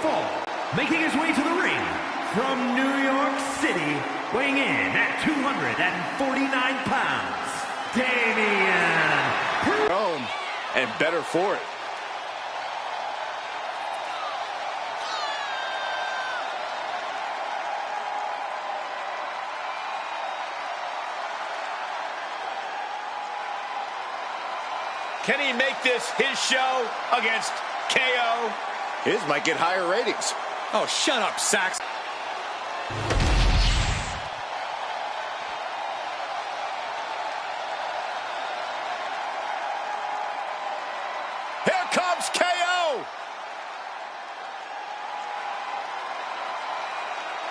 Fall, making his way to the ring from New York City, weighing in at 249 pounds, Damian. And better for it. Can he make this his show against KO? His might get higher ratings. Oh, shut up, Sax. Here comes KO.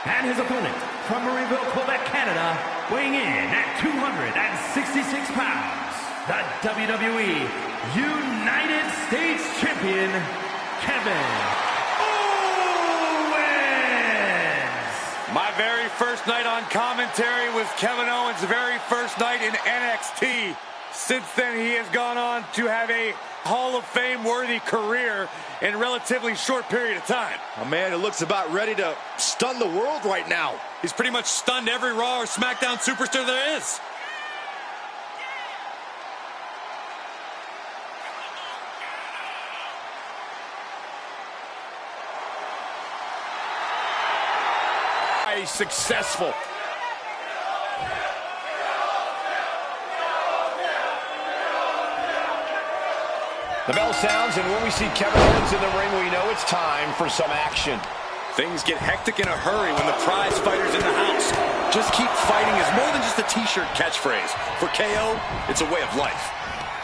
And his opponent from Marieville, Quebec, Canada, weighing in at 266 pounds. The WWE United States Champion, Kevin Owens! My very first night on commentary was Kevin Owens' very first night in NXT. Since then, he has gone on to have a Hall of Fame-worthy career in a relatively short period of time. A man who looks about ready to stun the world right now. He's pretty much stunned every Raw or Smackdown superstar there is. Successful. The bell sounds, and when we see Kevin Owens in the ring, we know it's time for some action. Things get hectic in a hurry when the prize fighter's in the house. Just keep fighting is more than just a t-shirt catchphrase. For KO, it's a way of life.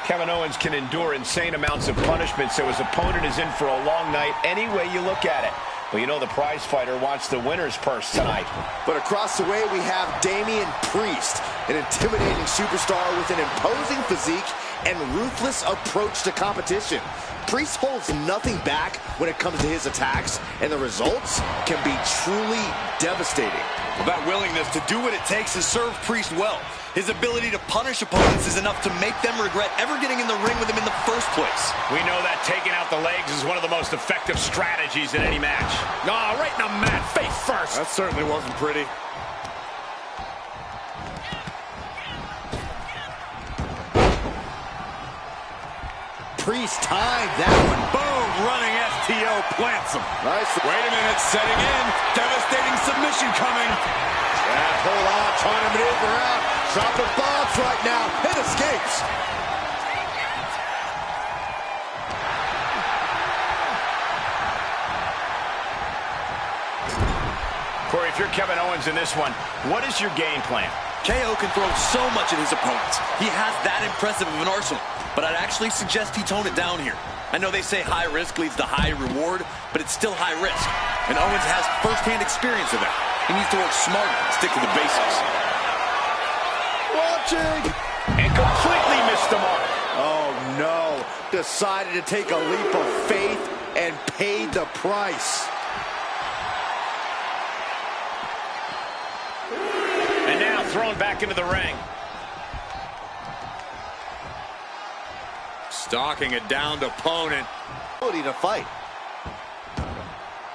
Kevin Owens can endure insane amounts of punishment, so his opponent is in for a long night any way you look at it. Well, you know the prize fighter wants the winner's purse tonight. But across the way, we have Damian Priest, an intimidating superstar with an imposing physique and ruthless approach to competition. Priest holds nothing back when it comes to his attacks, and the results can be truly devastating. That willingness to do what it takes to serve Priest well. His ability to punish opponents is enough to make them regret ever getting in the ring with him in the first place. We know that taking out the legs is one of the most effective strategies in any match. Right in the mat, face first. That certainly wasn't pretty. Priest timed that one. Boom, running STO plants him. Nice. Wait a minute, setting in. Devastating submission coming. Yeah, hold on, trying to maneuver out. Dropping bombs right now. It escapes. Corey, if you're Kevin Owens in this one, what is your game plan? KO can throw so much at his opponents. He has that impressive of an arsenal. But I'd actually suggest he tone it down here. I know they say high risk leads to high reward, but it's still high risk. And Owens has first-hand experience of that. He needs to work smarter and stick to the basics. Watching! And completely missed the mark. Oh, no. Decided to take a leap of faith and paid the price. And now thrown back into the ring. Stalking a downed opponent. Ability to fight.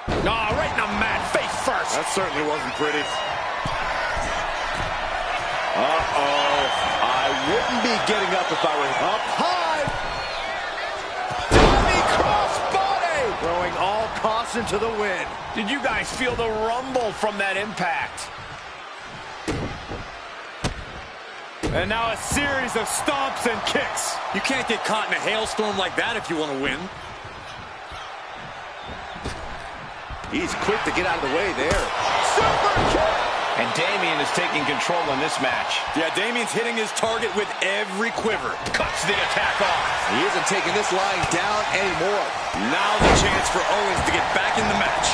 Right in the mat, face first. That certainly wasn't pretty. I wouldn't be getting up if I were up high. Diving crossbody. Throwing all caution to the wind. Did you guys feel the rumble from that impact? And now a series of stomps and kicks. You can't get caught in a hailstorm like that if you want to win. He's quick to get out of the way there. Super kick! And Damian is taking control in this match. Yeah, Damian's hitting his target with every quiver. Cuts the attack off. He isn't taking this lying down anymore. Now the chance for Owens to get back in the match.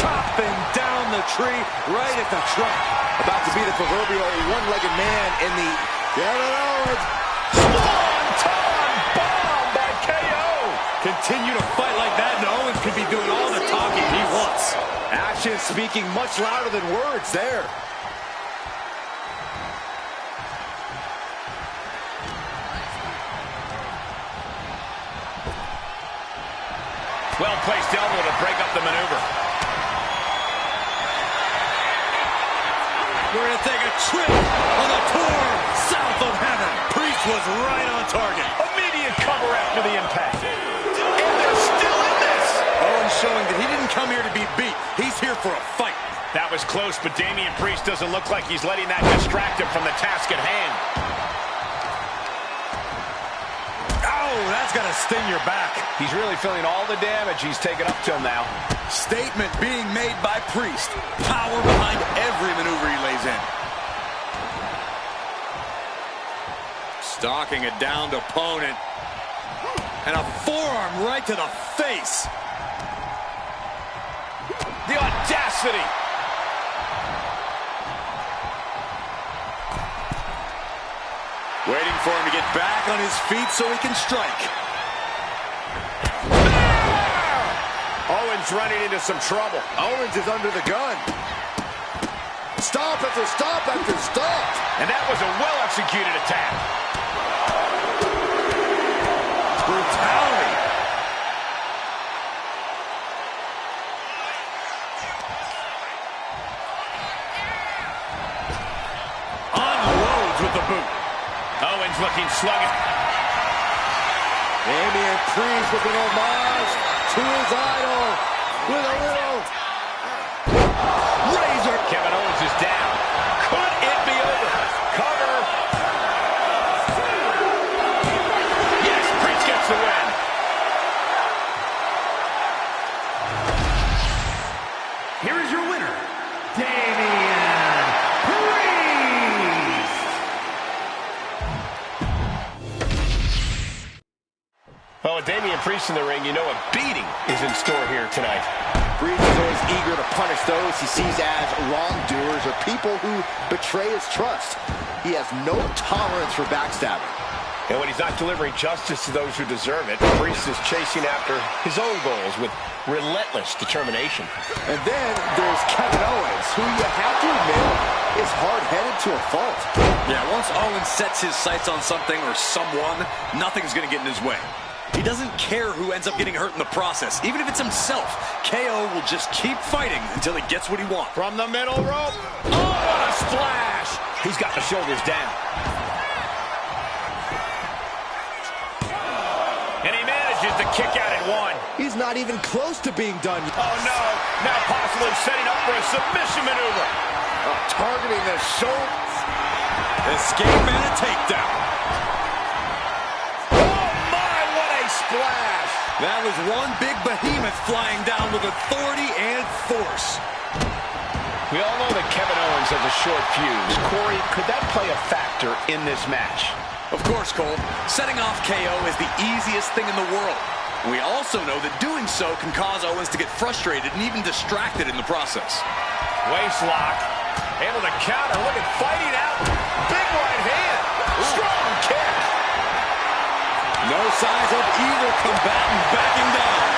Chopping down the tree right at the trunk. About to be the proverbial one-legged man in the Kevin Owens. Swanton bomb by KO. Continue to fight like that, and Owens could be doing all the talking he wants. Action speaking much louder than words there. Well-placed elbow to break up the maneuver. We're going to take a trip on the tour south of heaven. Priest was right on target. Immediate cover after the impact. And they're still in this. Owens showing that he didn't come here to be beat. He's here for a fight. That was close, but Damian Priest doesn't look like he's letting that distract him from the task at hand. Oh, that's got to sting your back. He's really feeling all the damage he's taken up till now. Statement being made by Priest. Power behind every maneuver he lays in. Stalking a downed opponent. And a forearm right to the face. The audacity. Waiting for him to get back on his feet so he can strike. Owens running into some trouble. Owens is under the gun. Stomp after stomp after stomp. And that was a well-executed attack. Brutality. Unloads with the boot. Owens looking sluggish. Damian Priest with an homage to his idol with a little razor. Kevin Owens is down. Could it be over? Cover. Yes, Priest gets the win. Here is your winner, Damian Priest. Well, with Damian Priest in the ring, you know a beating is in store here tonight. Priest is always eager to punish those he sees as wrongdoers or people who betray his trust. He has no tolerance for backstabbing. And when he's not delivering justice to those who deserve it, Priest is chasing after his own goals with relentless determination. And then there's Kevin Owens, who you have to admit is hard-headed to a fault. Yeah, once Owens sets his sights on something or someone, nothing's going to get in his way. He doesn't care who ends up getting hurt in the process. Even if it's himself, KO will just keep fighting until he gets what he wants. From the middle rope. Oh, what a splash! He's got the shoulders down. And he manages to kick out at one. He's not even close to being done. Oh, no. Now possibly setting up for a submission maneuver. Targeting the shoulder. Escape and a takedown. Splash! That was one big behemoth flying down with authority and force. We all know that Kevin Owens has a short fuse. Corey, could that play a factor in this match? Of course, Cole. Setting off KO is the easiest thing in the world. We also know that doing so can cause Owens to get frustrated and even distracted in the process. Waist lock. Able to counter. Look at fighting out. Big right hand. Strong kick. No signs of either combatant backing down.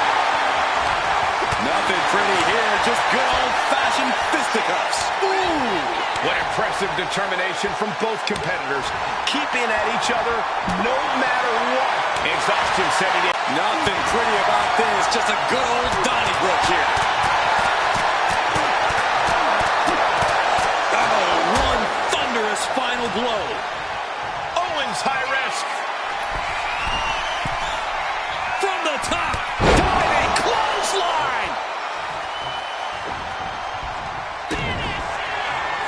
Nothing pretty here, just good old-fashioned fisticuffs. Ooh! What impressive determination from both competitors, keeping at each other no matter what. Exhaustion setting in. Nothing pretty about this, just a good old Donnybrook here. Oh, one thunderous final blow. Owens high risk. From the top, diving clothesline.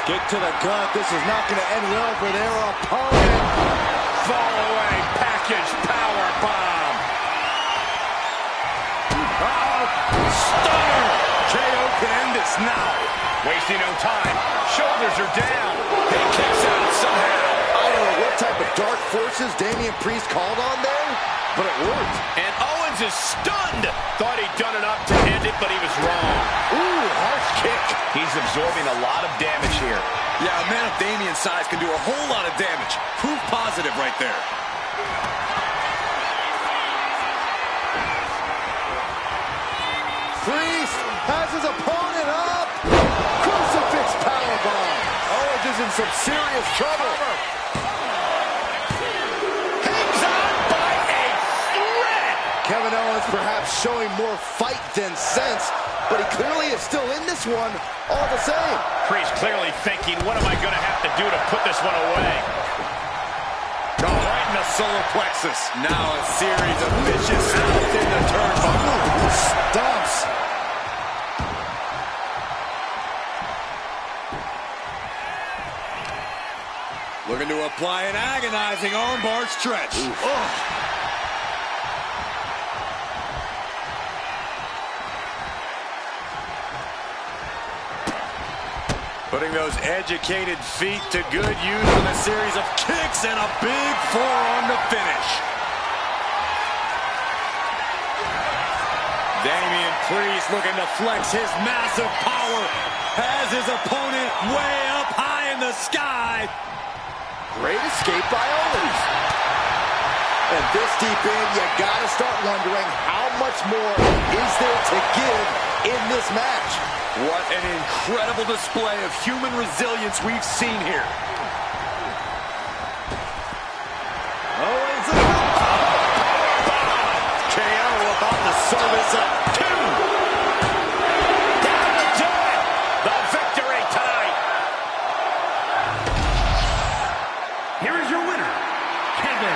Kick to the gut. This is not going to end well for their opponent. Fall away, package power bomb. Uh-oh, stunner. KO can end this now. Wasting no time. Shoulders are down. He kicks out somehow. I don't know what type of dark forces Damian Priest called on there, but it worked. And Owens is stunned. Thought he'd done enough to end it, but he was wrong. Ooh, harsh kick. He's absorbing a lot of damage here. Yeah, a man of Damian's size can do a whole lot of damage. Proof positive right there. Priest has his opponent up. Crucifix powerbomb. Owens is in some serious trouble. Hangs on by a thread. Kevin Owens perhaps showing more fight than sense, but he clearly is still in this one all the same. Priest clearly thinking, what am I going to have to do to put this one away? Oh, right in the solar plexus. Now a series of vicious shots in the turnbuckle. Stumps. Looking to apply an agonizing armbar stretch. Putting those educated feet to good use with a series of kicks and a big forearm to finish. Damian Priest looking to flex his massive power, has his opponent way up high in the sky. Great escape by Owens. And this deep in, you gotta start wondering how much more is there to give in this match. What an incredible display of human resilience we've seen here. Owens is KO about to service up. 2. That'll do it. The victory tonight. Here is your winner, Kevin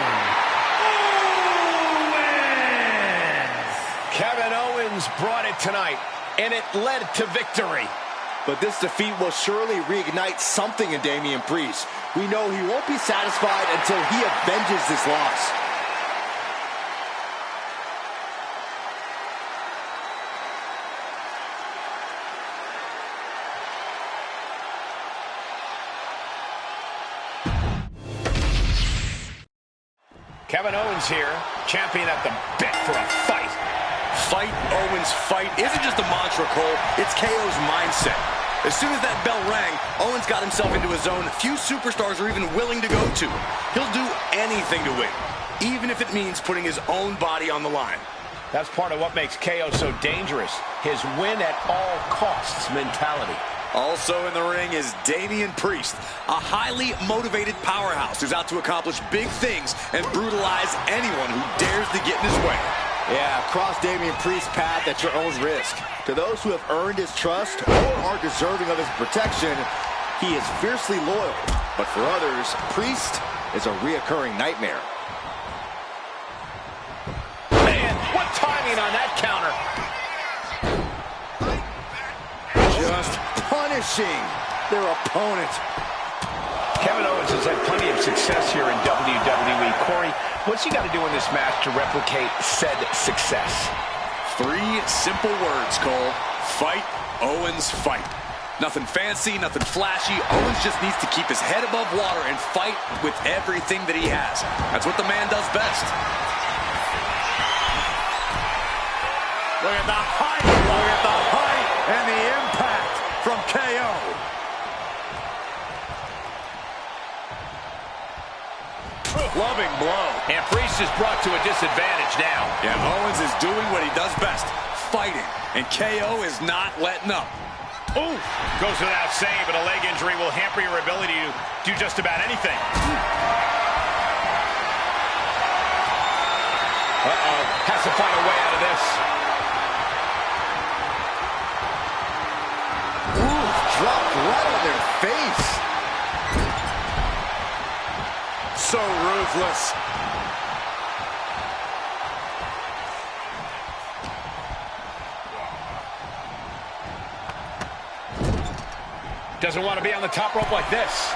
Owens. Kevin Owens brought it tonight, and it led to victory. But this defeat will surely reignite something in Damian Priest. We know he won't be satisfied until he avenges this loss. Kevin Owens here, champion at the bit for a fight. Fight, Owens, fight isn't just a mantra, Cole. It's KO's mindset. As soon as that bell rang, Owens got himself into a zone few superstars are even willing to go to. He'll do anything to win, even if it means putting his own body on the line. That's part of what makes KO so dangerous. His win at all costs mentality. Also in the ring is Damian Priest, a highly motivated powerhouse who's out to accomplish big things and brutalize anyone who dares to get in his way. Yeah, cross Damian Priest's path at your own risk. To those who have earned his trust or are deserving of his protection, he is fiercely loyal. But for others, Priest is a reoccurring nightmare. Man, what timing on that counter. Just punishing their opponent. Kevin Owens has had plenty of success here in WWE. Corey, what's he got to do in this match to replicate said success? 3 simple words, Cole. Fight, Owens, fight. Nothing fancy, nothing flashy. Owens just needs to keep his head above water and fight with everything that he has. That's what the man does best. Look at the height. Look at the height and the impact from KO. Loving blow. And Priest is brought to a disadvantage now. Yeah, Owens is doing what he does best, fighting. And KO is not letting up. Ooh, goes without saying, but a leg injury will hamper your ability to do just about anything. Uh-oh, has to find a way out of this. Ooh, dropped right on their face. So ruthless. Doesn't want to be on the top rope like this.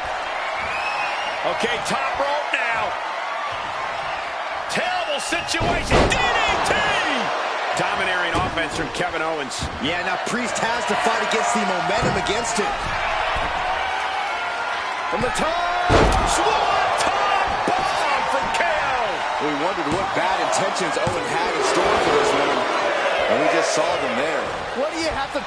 Okay, top rope now. Terrible situation. DDT! Domineering offense from Kevin Owens. Yeah, now Priest has to fight against the momentum against him. From the top. We wondered what bad intentions Owen had in store for this one, and we just saw them there. What do you have to...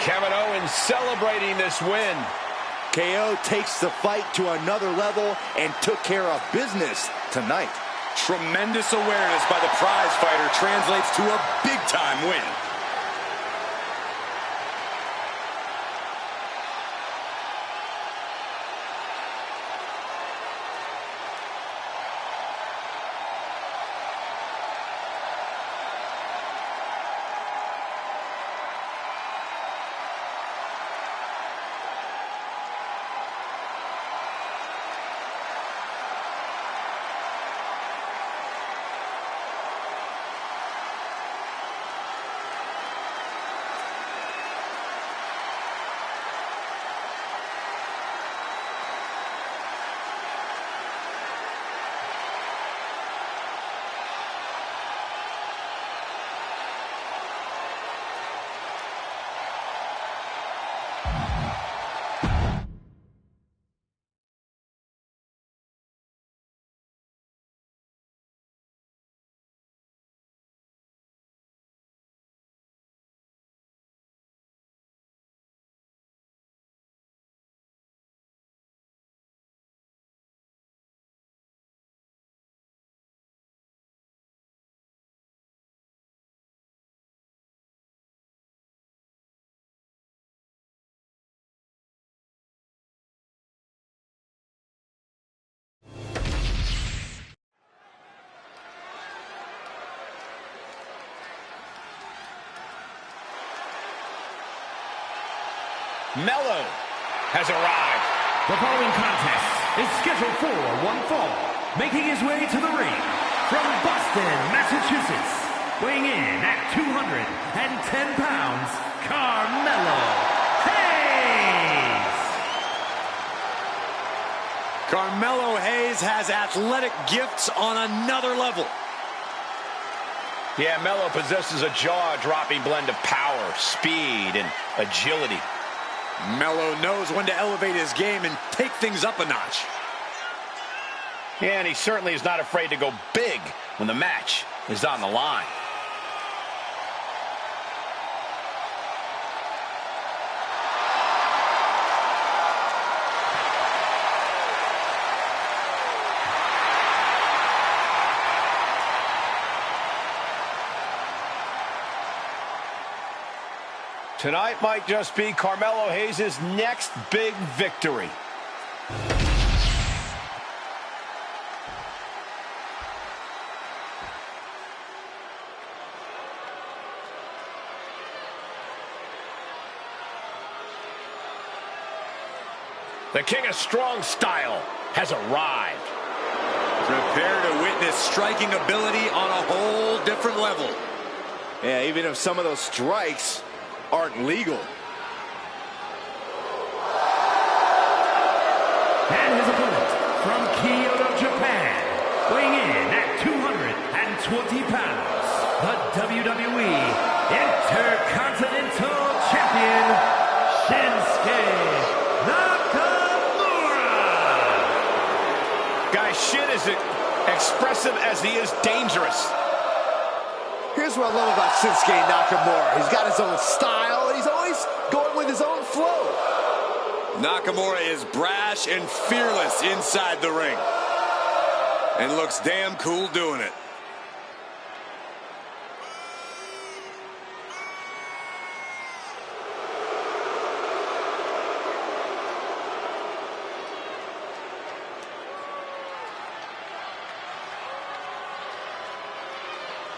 Kevin Owens celebrating this win. KO takes the fight to another level and took care of business tonight. Tremendous awareness by the prize fighter translates to a big-time win. Melo has arrived. The following contest is scheduled for one fall. Making his way to the ring from Boston, Massachusetts, weighing in at 210 pounds, Carmelo Hayes. Carmelo Hayes has athletic gifts on another level. Yeah, Melo possesses a jaw-dropping blend of power, speed, and agility. Melo knows when to elevate his game and take things up a notch. Yeah, and he certainly is not afraid to go big when the match is on the line. Tonight might just be Carmelo Hayes' next big victory. The King of Strong Style has arrived. Prepare to witness striking ability on a whole different level. Yeah, even if some of those strikes aren't legal. And his opponent from Kyoto, Japan, weighing in at 220 pounds, the WWE Intercontinental Champion, Shinsuke Nakamura. Guys, Shin is expressive as he is dangerous. Here's what I love about Shinsuke Nakamura. He's got his own style, and he's always going with his own flow. Nakamura is brash and fearless inside the ring. And looks damn cool doing it.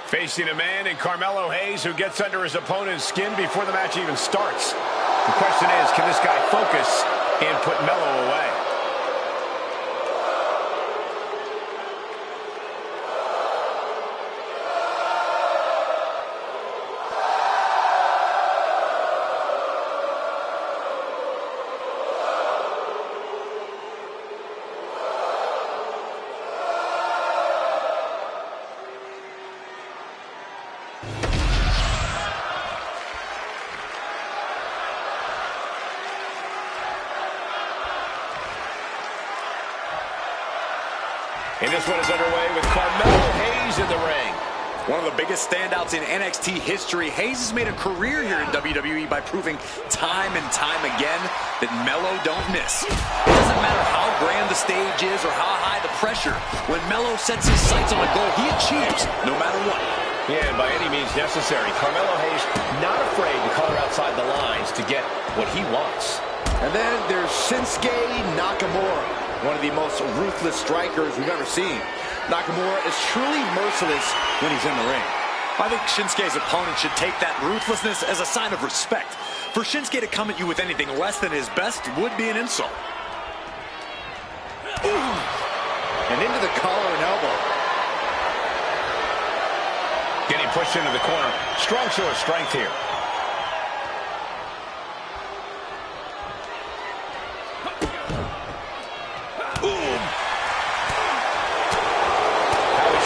Facing a man in Carmelo Hayes who gets under his opponent's skin before the match even starts. The question is, can this guy focus and put Melo away? And this one is underway with Carmelo Hayes in the ring. One of the biggest standouts in NXT history, Hayes has made a career here in WWE by proving time and time again that Melo don't miss. It doesn't matter how grand the stage is or how high the pressure. When Melo sets his sights on a goal, he achieves no matter what. Yeah, and by any means necessary. Carmelo Hayes not afraid to color outside the lines to get what he wants. And then there's Shinsuke Nakamura, one of the most ruthless strikers we've ever seen. Nakamura is truly merciless when he's in the ring. I think Shinsuke's opponent should take that ruthlessness as a sign of respect. For Shinsuke to come at you with anything less than his best would be an insult. Ooh. And into the collar and elbow. Getting pushed into the corner. Strong show of strength here.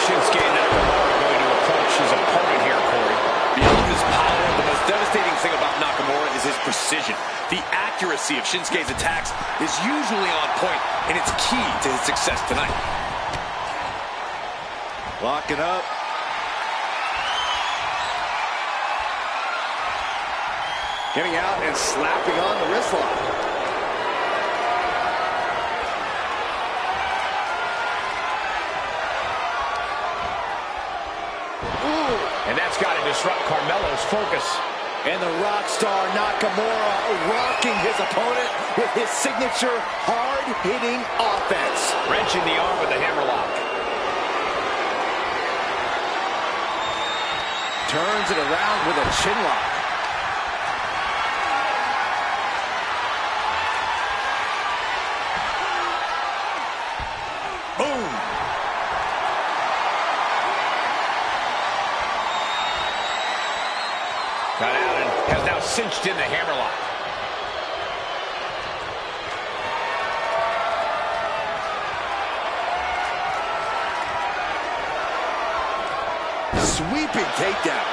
Shinsuke Nakamura going to approach his opponent here, Corey. Beyond his power, the most devastating thing about Nakamura is his precision. The accuracy of Shinsuke's attacks is usually on point, and it's key to his success tonight. Locking up. Getting out and slapping on the wrist lock. And that's got to disrupt Carmelo's focus. And the rock star Nakamura rocking his opponent with his signature hard-hitting offense. Wrenching the arm with the hammerlock. Turns it around with a chin lock. cinched in the hammerlock. Sweeping takedown.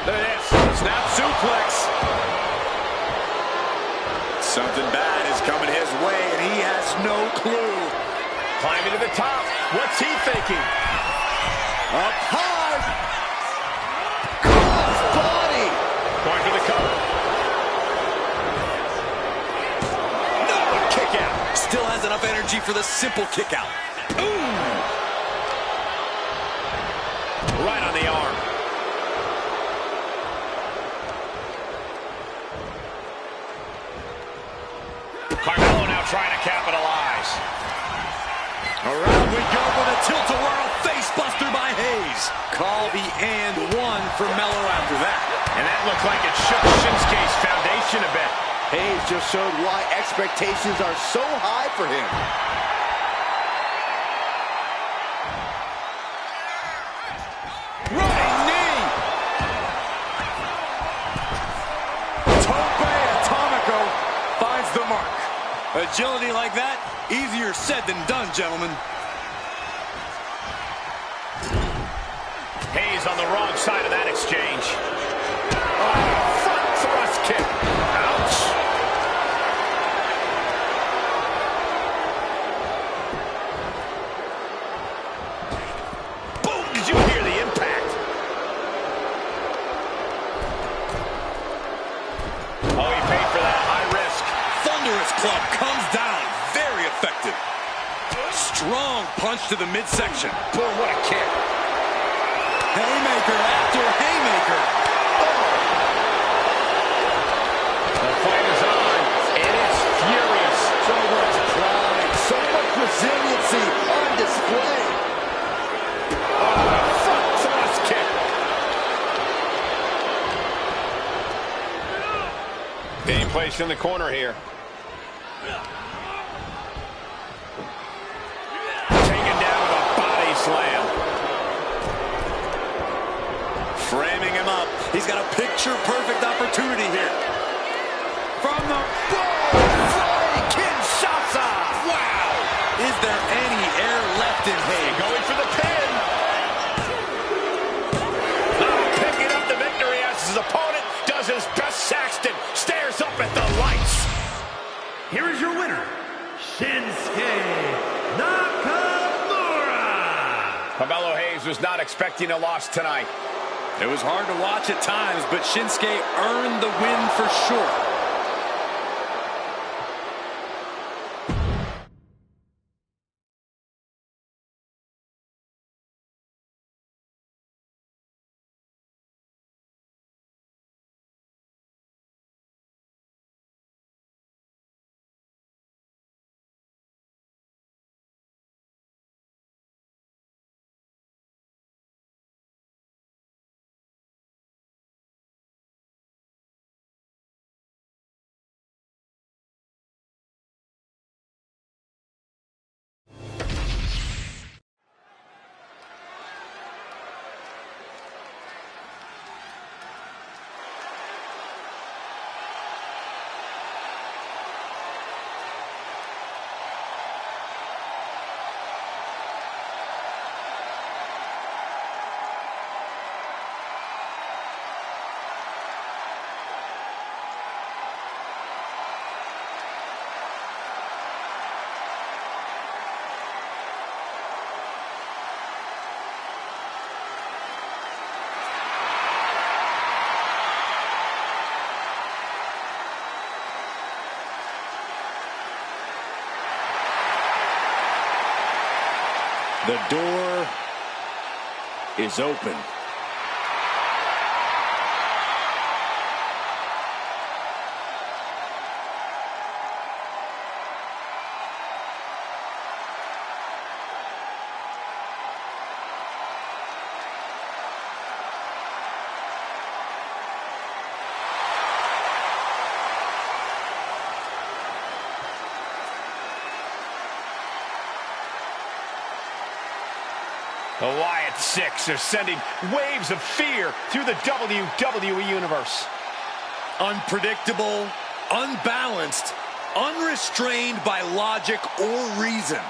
Look at this. Snap suplex. Something bad is coming his way, and he has no clue. Climbing to the top. What's he thinking? Up high. Cross body. Going for the cover. No, kick out. Still has enough energy for the simple kick out. Ooh. Right on the arm. Carmelo now trying to capitalize. Around we go with a tilt-a-whirl facebuster by Hayes. Call the and one for Mello after that. And that looked like it shook Shinsuke's foundation a bit. Hayes just showed why expectations are so high for him. Running knee. Tope Atomico finds the mark. Agility like that, easier said than done, gentlemen. Hayes on the wrong side of that exchange. Oh, front thrust kick. Ouch. Boom! Did you hear the impact? Oh, he paid for that. High risk. Thunderous club comes down. Very effective. Strong punch to the midsection. Boom, what a kick. Haymaker after haymaker. The fight is on, and it's furious. So much pride, so much resiliency on display. Front thrust kick. Being placed in the corner here. Taken down with a body slam. Framing him up. He's got a picture-perfect opportunity here. From the flying Kinshasa. Wow. Is there any air left in Hayes? Going for the pin. Picking up the victory as his opponent does his best. Saxton stares up at the lights. Here is your winner, Shinsuke Nakamura. Carmelo Hayes was not expecting a loss tonight. It was hard to watch at times, but Shinsuke earned the win for sure. The door is open. The Wyatt Six are sending waves of fear through the WWE Universe. Unpredictable, unbalanced, unrestrained by logic or reason.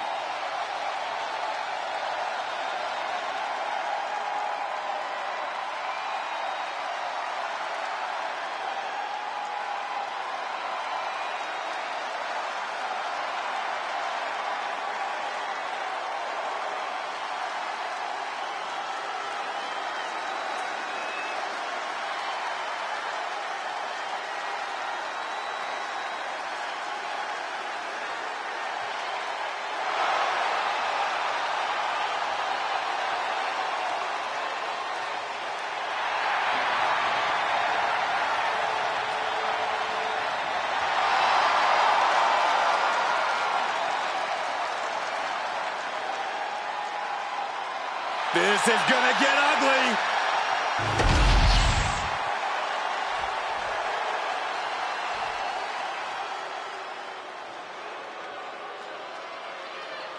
This is gonna get ugly.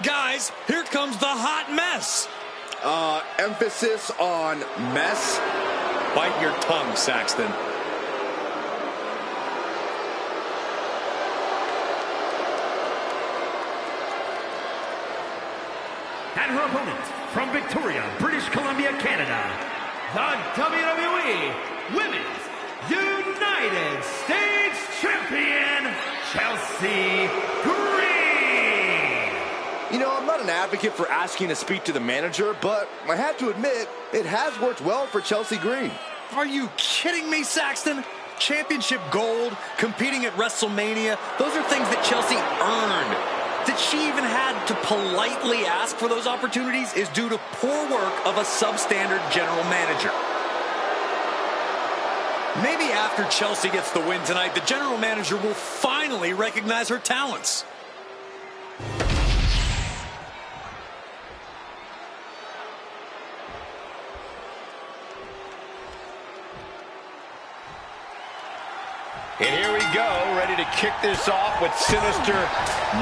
Guys, here comes the hot mess. Emphasis on mess. Bite your tongue, Saxton. And her opponent, from Victoria, British Columbia, Canada, the WWE Women's United States Champion, Chelsea Green. You know, I'm not an advocate for asking to speak to the manager, but I have to admit, it has worked well for Chelsea Green. Are you kidding me, Saxton? Championship gold, competing at WrestleMania, those are things that Chelsea earned. That she even had to politely ask for those opportunities is due to poor work of a substandard general manager. Maybe after Chelsea gets the win tonight, the general manager will finally recognize her talents. And here we go, ready to kick this off with sinister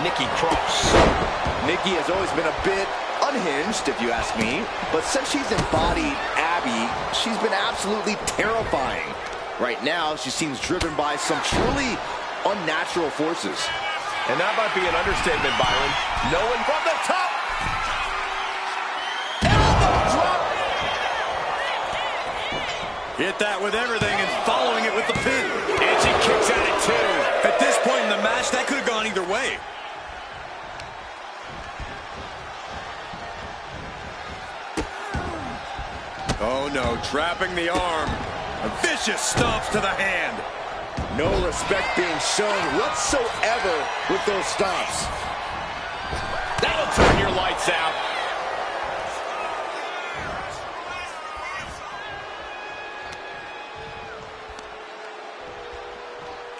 Nikki Cross. Nikki has always been a bit unhinged, if you ask me, but since she's embodied Abby, she's been absolutely terrifying. Right now, she seems driven by some truly unnatural forces. And that might be an understatement, Byron. No one from the top. Elbow drop. Hit that with everything and following it with the pin. And she kicks out at two. At this point in the match, that could have gone either way. Oh no, trapping the arm. A vicious stomps to the hand. No respect being shown whatsoever with those stomps. That'll turn your lights out.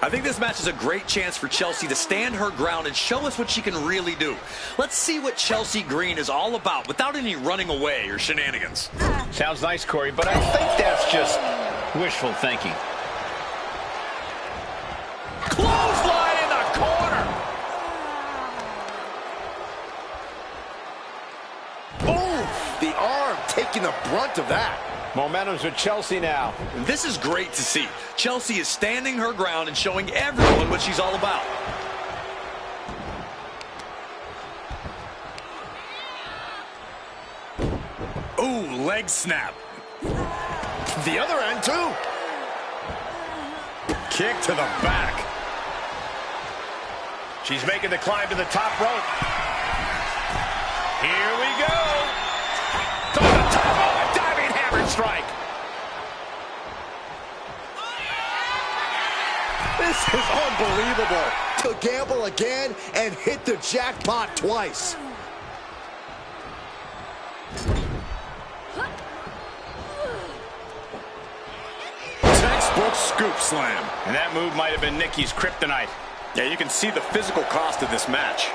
I think this match is a great chance for Chelsea to stand her ground and show us what she can really do. Let's see what Chelsea Green is all about without any running away or shenanigans. Sounds nice, Corey, but I think that's just wishful thinking. Clothesline in the corner. Oh, the arm taking the brunt of that. Momentum's with Chelsea now. This is great to see. Chelsea is standing her ground and showing everyone what she's all about. Ooh, leg snap. The other end, too. Kick to the back. She's making the climb to the top rope. Here we go. To the top of a diving hammer strike. This is unbelievable. To gamble again and hit the jackpot twice. Textbook scoop slam. And that move might have been Nikki's kryptonite. Yeah, you can see the physical cost of this match.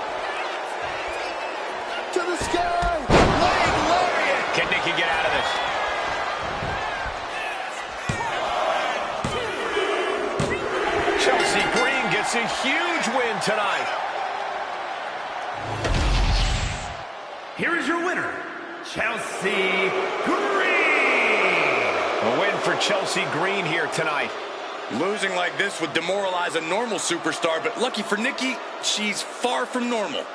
To the sky. Leg lariat. Can Nikki get out of this? Chelsea Green gets a huge win tonight. Here is your winner, Chelsea Green. A win for Chelsea Green here tonight. Losing like this would demoralize a normal superstar, but lucky for Nikki, she's far from normal.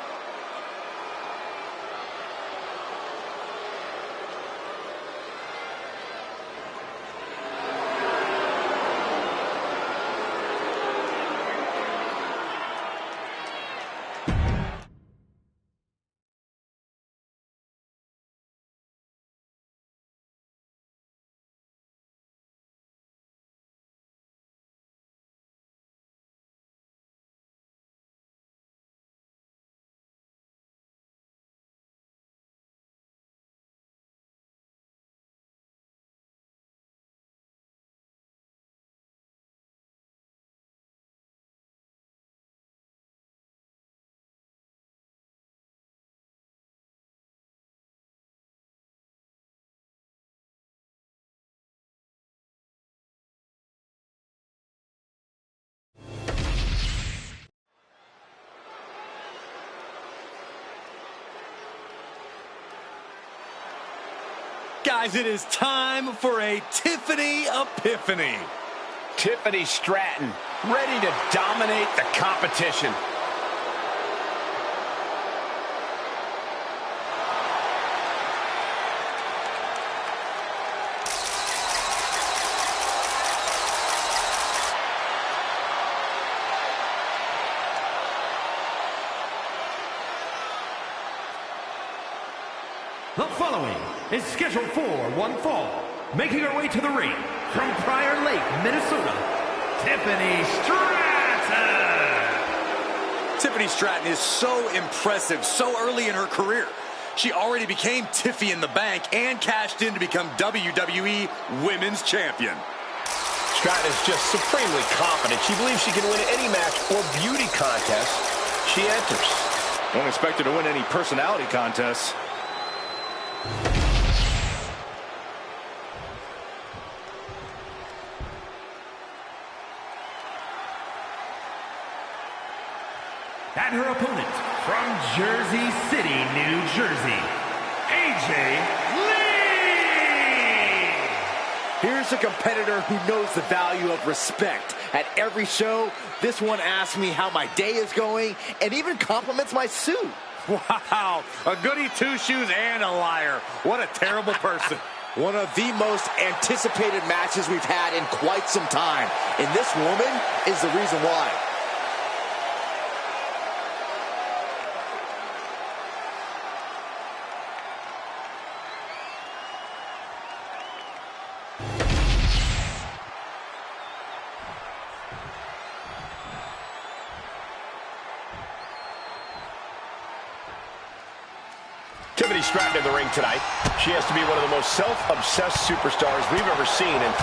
Guys, it is time for a Tiffany Epiphany. Tiffany Stratton, ready to dominate the competition. The following is scheduled for one fall. Making her way to the ring from Prior Lake, Minnesota, Tiffany Stratton. Tiffany Stratton is so impressive so early in her career. She already became Tiffy in the Bank and cashed in to become WWE Women's Champion. Stratton is just supremely confident. She believes she can win any match or beauty contest she enters. Don't expect her to win any personality contests. And her opponent from Jersey City, New Jersey, AJ Lee. Here's a competitor who knows the value of respect. At every show, this one asks me how my day is going and even compliments my suit. Wow, a goody two-shoes and a liar. What a terrible person. One of the most anticipated matches we've had in quite some time. And this woman is the reason why. Tiffany Stratton in the ring tonight. She has to be one of the most self-obsessed superstars we've ever seen, and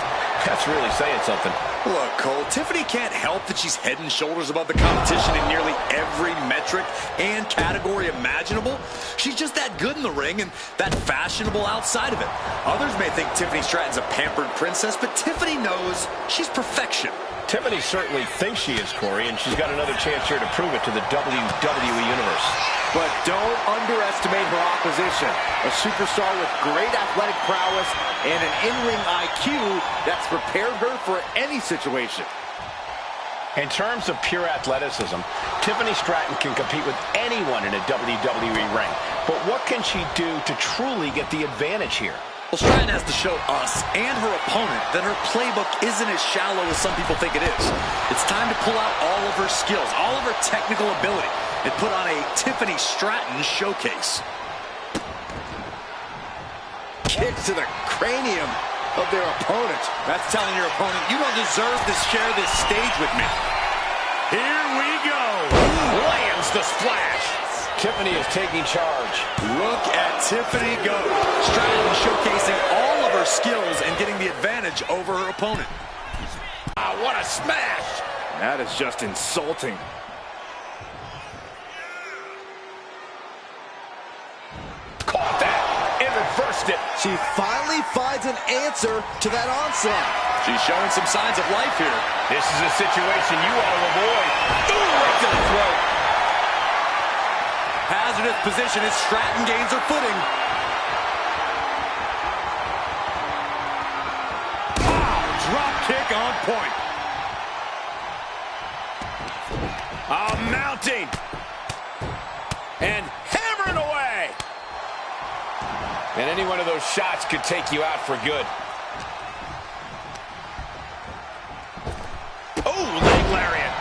that's really saying something. Look, Cole, Tiffany can't help that she's head and shoulders above the competition in nearly every metric and category imaginable. She's just that good in the ring and that fashionable outside of it. Others may think Tiffany Stratton's a pampered princess, but Tiffany knows she's perfection. Tiffany certainly thinks she is, Corey, and she's got another chance here to prove it to the WWE Universe. But don't underestimate her opposition. A superstar with great athletic prowess and an in-ring IQ that's prepared her for any situation. In terms of pure athleticism, Tiffany Stratton can compete with anyone in a WWE ring. But what can she do to truly get the advantage here? Well, Stratton has to show us and her opponent that her playbook isn't as shallow as some people think it is. It's time to pull out all of her skills, all of her technical ability, and put on a Tiffany Stratton showcase. Kicks to the cranium of their opponent. That's telling your opponent, you don't deserve to share this stage with me. Here we go. Lands the splash. Tiffany is taking charge. Look at Tiffany go. Stratton showcasing all of her skills and getting the advantage over her opponent. Ah, what a smash! That is just insulting. Caught that and reversed it. She finally finds an answer to that onslaught. She's showing some signs of life here. This is a situation you want to avoid. Ooh, right to the throat. Hazardous position as Stratton gains her footing. on point. Mounting. And hammering away. And any one of those shots could take you out for good. Oh, leg lariat.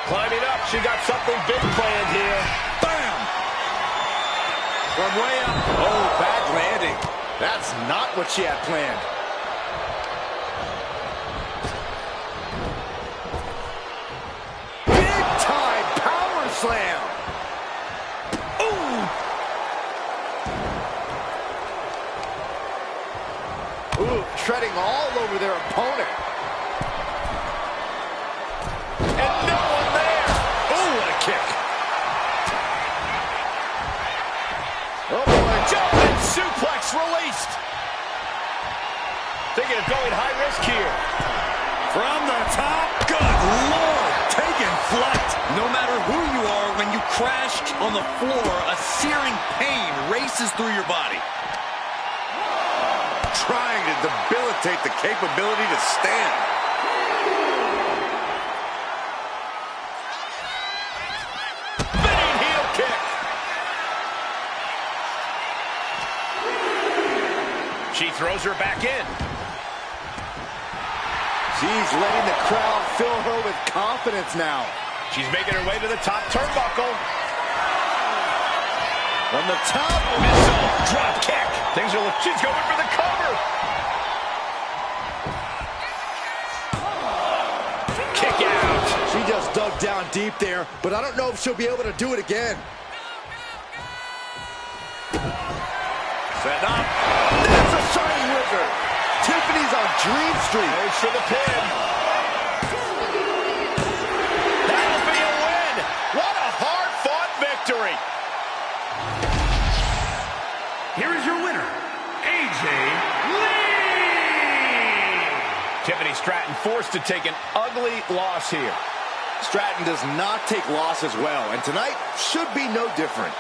Climbing up, she got something big planned here. Bam! From way up. Oh, bad landing. That's not what she had planned. Big time power slam. Ooh, treading all over their opponent. And no one there. Oh, what a kick. Oh, boy. Jumping suplex released. Thinking of going high risk here. From the top. Good Lord. Taking flight. No matter who you are, when you crash on the floor, a searing pain races through your body. Trying to debilitate the capability to stand. Spinning heel kick. She throws her back in. She's letting the crowd fill her with confidence now. She's making her way to the top turnbuckle. From the top. Missile drop kick. Things are. She's going for the cover. Kick out. She just dug down deep there, but I don't know if she'll be able to do it again. Set up. That's a Shining Wizard. Tiffany's on Dream Street. Goes for the pin. That'll be a win. What a hard-fought victory. Here is your winner, AJ Lee! Tiffany Stratton forced to take an ugly loss here. Stratton does not take losses well, and tonight should be no different.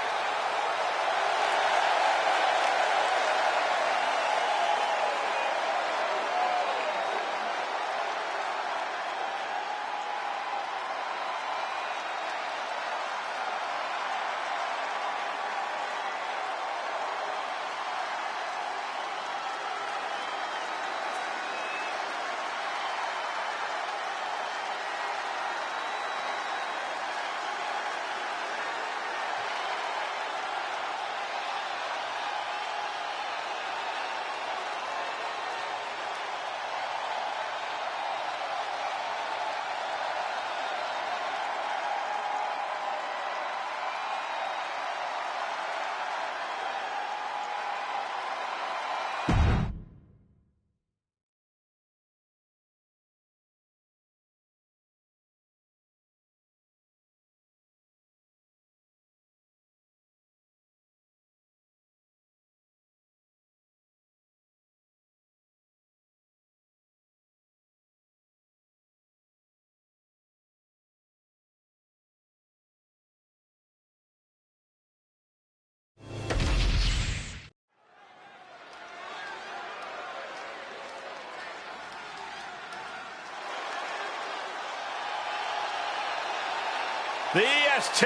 The EST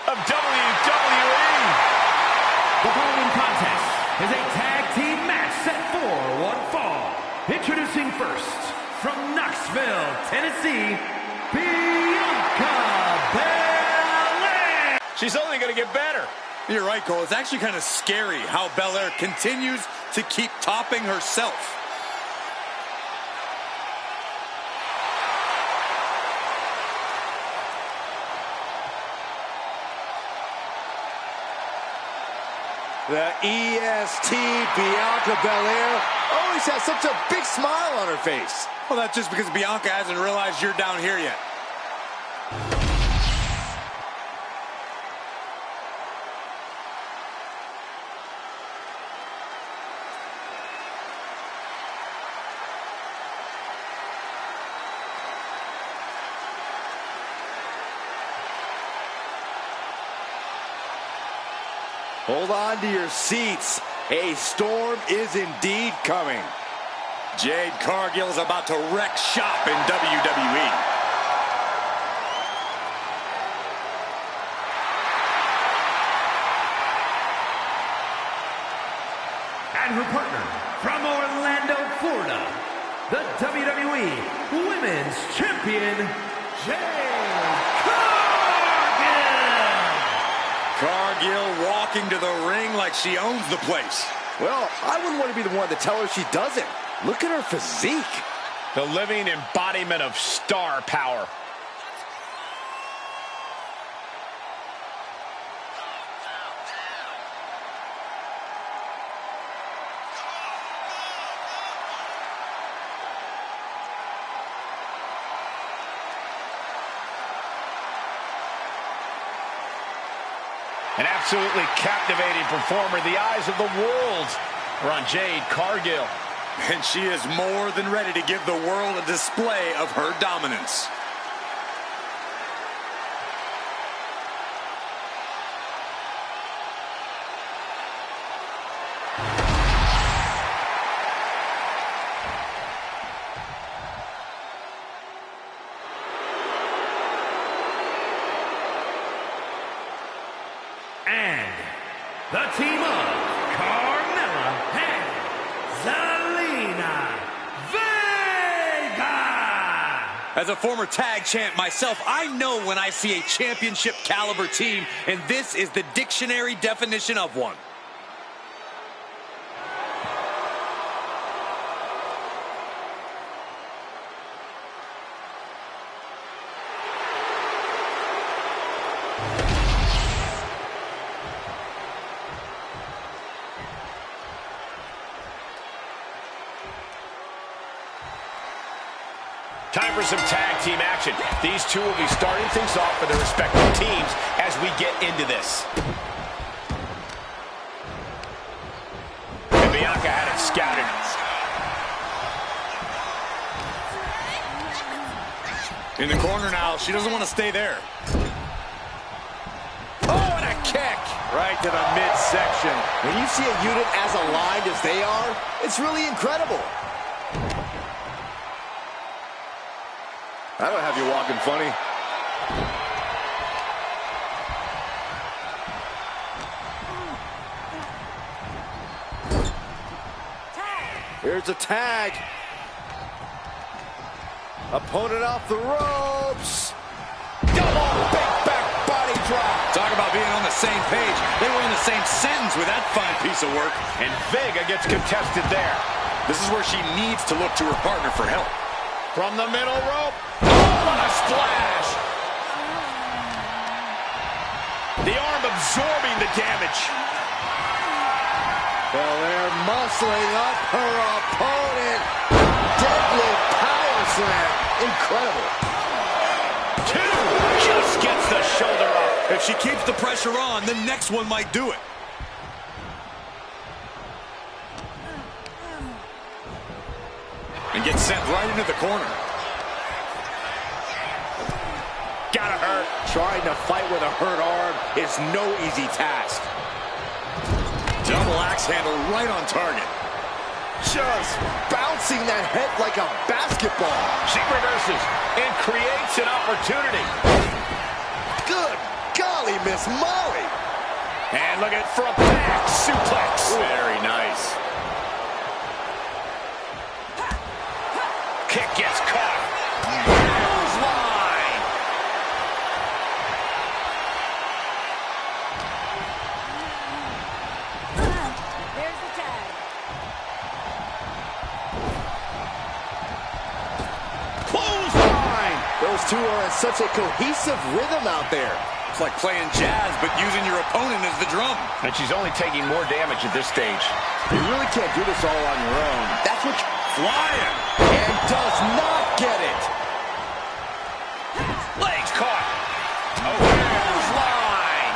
of WWE. The following contest is a tag team match set for one fall. Introducing first, from Knoxville, Tennessee, Bianca Belair. She's only going to get better. You're right, Cole. It's actually kind of scary how Belair continues to keep topping herself. The EST, Bianca Belair, always has such a big smile on her face. Well, that's just because Bianca hasn't realized you're down here yet. Hold on to your seats. A storm is indeed coming. Jade Cargill is about to wreck shop in WWE. And her partner from Orlando, Florida, the WWE Women's Champion, Jade Cargill. Cargill walking to the ring like she owns the place. Well, I wouldn't want to be the one to tell her she doesn't. Look at her physique. The living embodiment of star power. An absolutely captivating performer. The eyes of the world are on Jade Cargill. And she is more than ready to give the world a display of her dominance. And the team of Carmella and Zelina Vega. As a former tag champ myself, I know when I see a championship caliber team, and this is the dictionary definition of one. Time for some tag team action. These two will be starting things off for their respective teams as we get into this. And Bianca had it scouted. In the corner now, she doesn't want to stay there. Oh, and a kick right to the midsection. When you see a unit as aligned as they are, it's really incredible. I don't have you walking funny. Here's a tag. Opponent off the ropes. Double big back body drop. Talk about being on the same page. They were in the same sentence with that fine piece of work. And Vega gets contested there. This is where she needs to look to her partner for help. From the middle rope. Oh, what a splash! The arm absorbing the damage. Belair muscling up her opponent. Deadlift power slam. Incredible. Two. Just gets the shoulder up. If she keeps the pressure on, the next one might do it. And gets sent right into the corner. Gotta hurt. Trying to fight with a hurt arm is no easy task. Double axe handle right on target. Just bouncing that head like a basketball. She reverses and creates an opportunity. Good golly, Miss Molly. And look at it for a back suplex. Very nice. Kick gets caught. Clothesline. There's the tag. Clothesline. Those two are in such a cohesive rhythm out there. It's like playing jazz, but using your opponent as the drum. And she's only taking more damage at this stage. You really can't do this all on your own. That's what Flying. and does not get it. Legs caught. Oh, clothesline.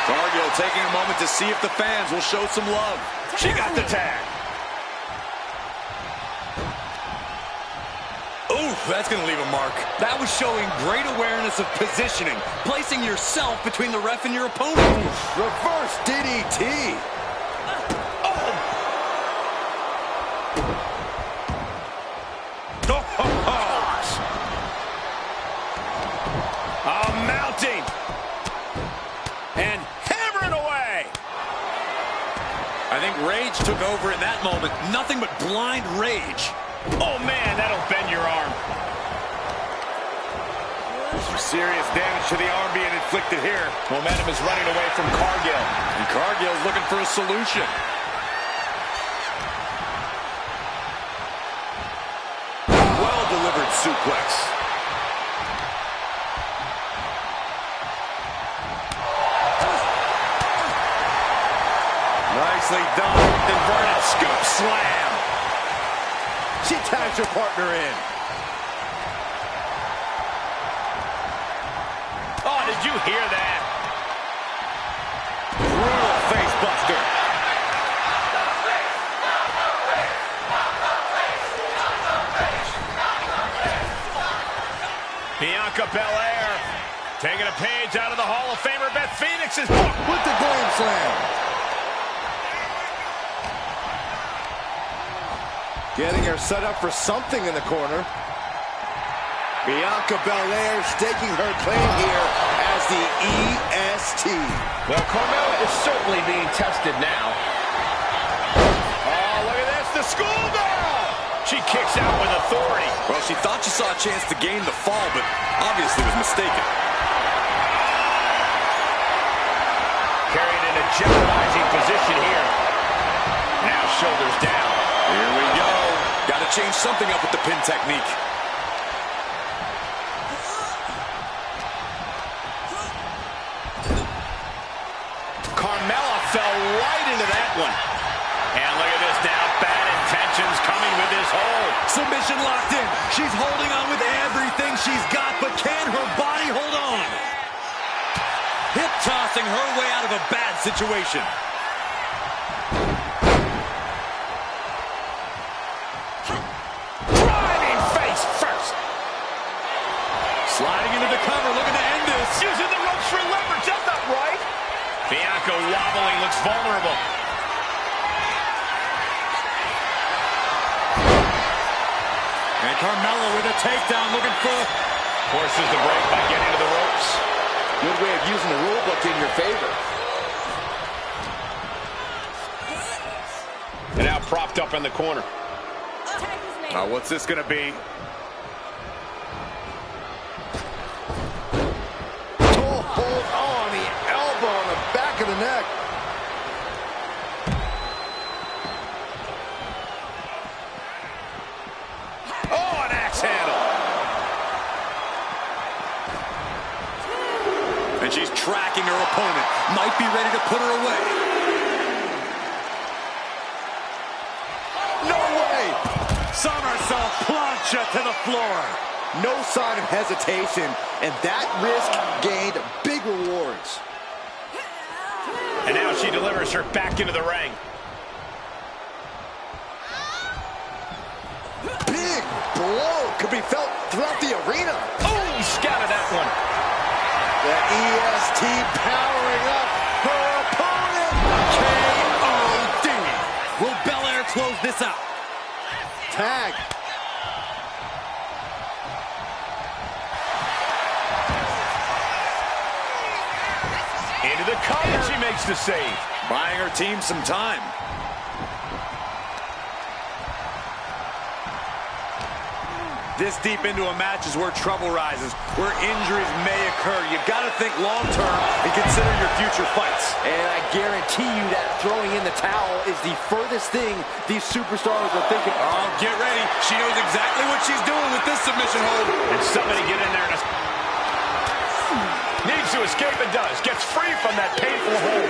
Cargill taking a moment to see if the fans will show some love. She got the tag. Oof, that's going to leave a mark. That was showing great awareness of positioning, placing yourself between the ref and your opponent. Reverse DDT. Rage took over in that moment. Nothing but blind rage. Oh, man, that'll bend your arm. Some serious damage to the arm being inflicted here. Momentum is running away from Cargill. And Cargill's looking for a solution. Well-delivered suplex. Nicely done. Inverted scoop slam. She tags her partner in. Oh, did you hear that? Brutal face buster. Bianca Belair taking a page out of the Hall of Famer Beth Phoenix's book With the Glam Slam. Getting her set up for something in the corner. Bianca Belair staking her claim here as the EST. Well, Carmella is certainly being tested now. Oh, look at this, the schoolgirl! She kicks out with authority. Well, she thought she saw a chance to gain the fall, but obviously was mistaken. Carried in a jeopardizing position here. Now shoulders down. Here we go. Got to change something up with the pin technique. Carmella fell right into that one. And look at this now. Bad intentions coming with this hold. Submission locked in. She's holding on with everything she's got, but can her body hold on? Hip tossing her way out of a bad situation. Driving face first. Sliding into the cover, looking to end this. Using the ropes for leverage. That's not right. Bianca wobbling, looks vulnerable. And Carmella with a takedown, looking for... Forces the break by getting to the ropes. Good way of using the rule book in your favor. And now propped up in the corner. Tag is made. Now, what's this going to be? Oh, hold on, the elbow on the back of the neck. Oh, an axe handle. And she's tracking her opponent. Might be ready to put her away. No way! Somersault plancha to the floor. No sign of hesitation, and that risk gained big rewards. And now she delivers her back into the ring. Big blow could be felt throughout the arena. Oh, he scouted that one. The EST powering up her opponent. K.O.D. Will Belair close this out? Tag. Into the cover. She makes the save. Buying her team some time. This deep into a match is where trouble rises, where injuries may occur. You've got to think long-term and consider your future fights. And I guarantee you that throwing in the towel is the furthest thing these superstars are thinking. Oh, get ready. She knows exactly what she's doing with this submission hold. And somebody get in there and needs to escape and does. Gets free from that painful hold.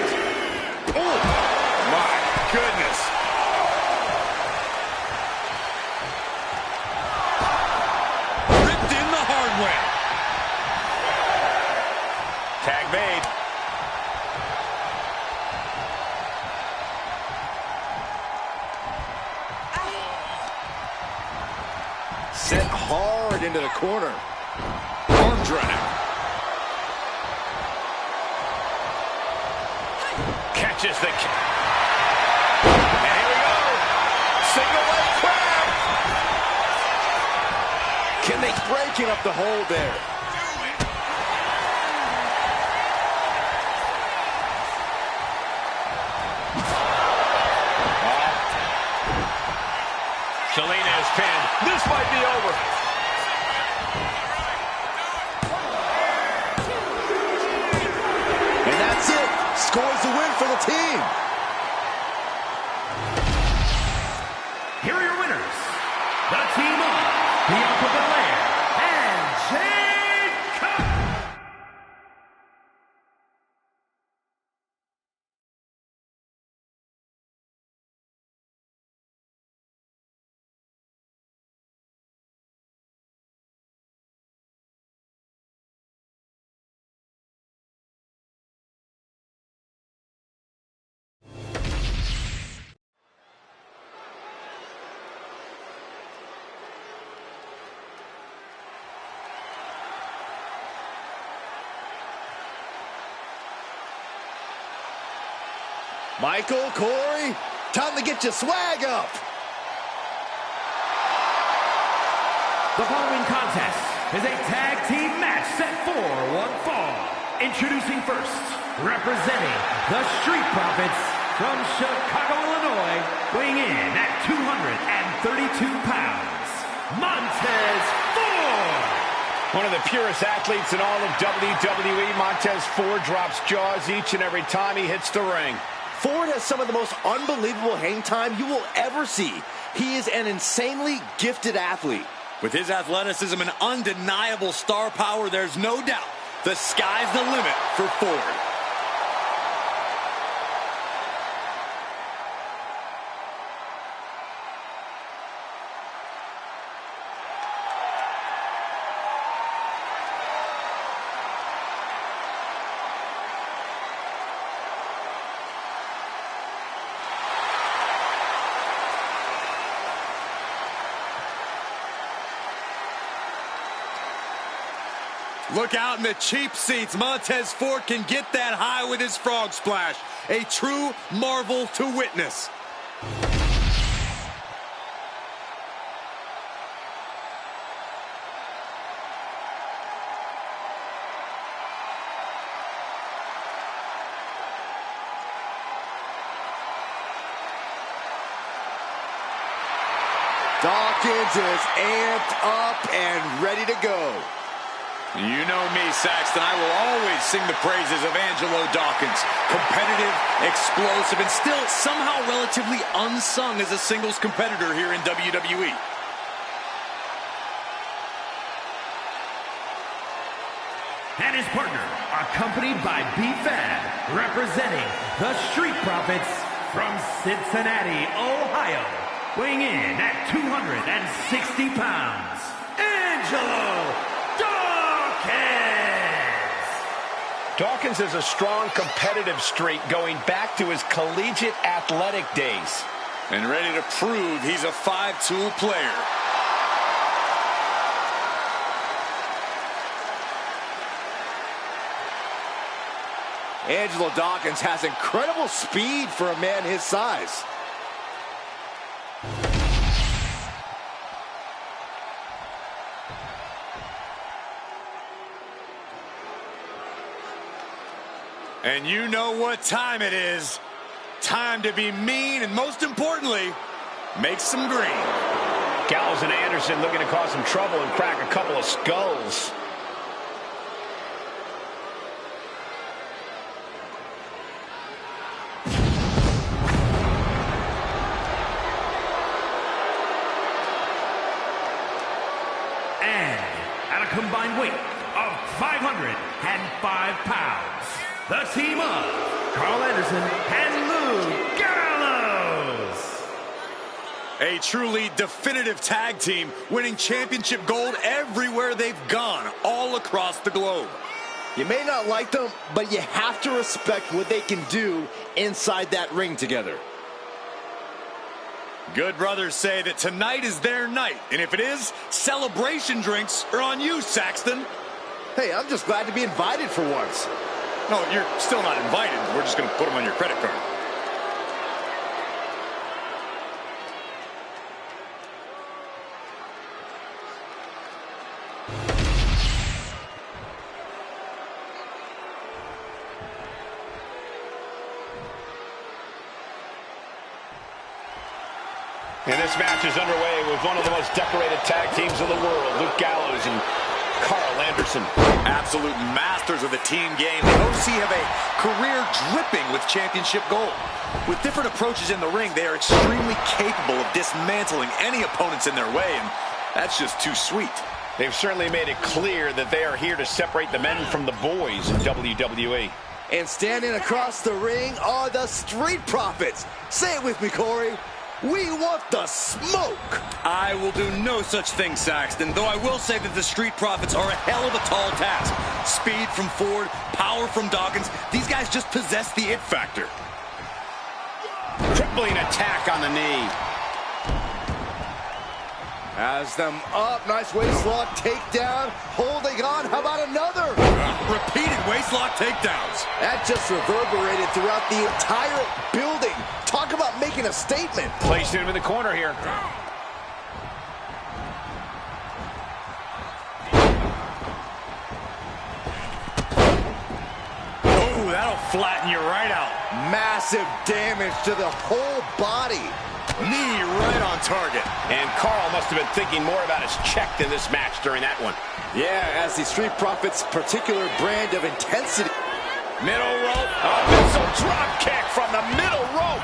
Oh, my goodness. Ripped in the hard way. Tag made. Set hard into the corner. Arm drag. Catches the... And here we go. Single leg crab. Can they breaking up the hold there? Selena is pinned. This might be over. And that's it. Scores the win for the team. Here are your winners. The team of Bianca Belair and Jade Cargill. Michael, Corey, time to get your swag up. The following contest is a tag team match set for one fall. Introducing first, representing the Street Profits from Chicago, Illinois, weighing in at 232 pounds, Montez Ford. One of the purest athletes in all of WWE, Montez Ford drops jaws each and every time he hits the ring. Ford has some of the most unbelievable hang time you will ever see. He is an insanely gifted athlete. With his athleticism and undeniable star power, there's no doubt the sky's the limit for Ford. Look out in the cheap seats. Montez Ford can get that high with his frog splash. A true marvel to witness. Dawkins is amped up and ready to go. You know me, Saxton. I will always sing the praises of Angelo Dawkins. Competitive, explosive, and still somehow relatively unsung as a singles competitor here in WWE. And his partner, accompanied by B-Fab, representing the Street Profits from Cincinnati, Ohio, weighing in at 260 pounds, Angelo Dawkins has a strong competitive streak going back to his collegiate athletic days. And ready to prove he's a five-tool player. Angelo Dawkins has incredible speed for a man his size. And you know what time it is. Time to be mean and, most importantly, make some green. Gallows and Anderson looking to cause some trouble and crack a couple of skulls. And at a combined weight of 505 pounds, the team of Carl Anderson and Lou Gallows. A truly definitive tag team, winning championship gold everywhere they've gone, all across the globe. You may not like them, but you have to respect what they can do inside that ring together. Good brothers say that tonight is their night, and if it is, celebration drinks are on you, Saxton. Hey, I'm just glad to be invited for once. No, you're still not invited. We're just going to put them on your credit card. And this match is underway with one of the most decorated tag teams in the world, Luke Gallows and Carl Anderson. Absolute masters of the team game. The OC have a career dripping with championship gold. With different approaches in the ring, they are extremely capable of dismantling any opponents in their way, and that's just too sweet. They've certainly made it clear that they are here to separate the men from the boys in WWE. And standing across the ring are the Street Profits. Say it with me, Corey. We want the smoke. I will do no such thing, Saxton, though I will say that the Street Profits are a hell of a tall task. Speed from Ford, power from Dawkins. These guys just possess the it factor. Crippling attack on the knee. Has them up. Nice waistlock takedown. Holding on. How about another? Repeated waistlock takedowns. That just reverberated throughout the entire building. Talk about making a statement. Placed him in the corner here. Oh, that'll flatten you right out. Massive damage to the whole body. Knee right on target. And Carl must have been thinking more about his check than this match during that one. Yeah, as the Street Profits' particular brand of intensity. Middle rope. A missile drop kick from the middle rope.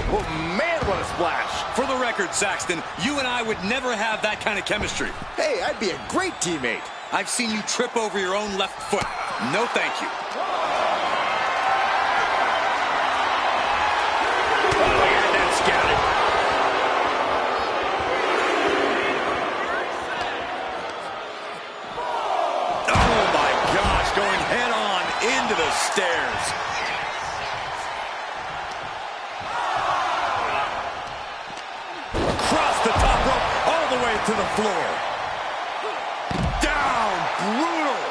Oh, man, what a splash. For the record, Saxton, you and I would never have that kind of chemistry. Hey, I'd be a great teammate. I've seen you trip over your own left foot. No, thank you. Oh, my gosh, going head on into the stairs. Across the top rope, all the way to the floor. Down, brutal.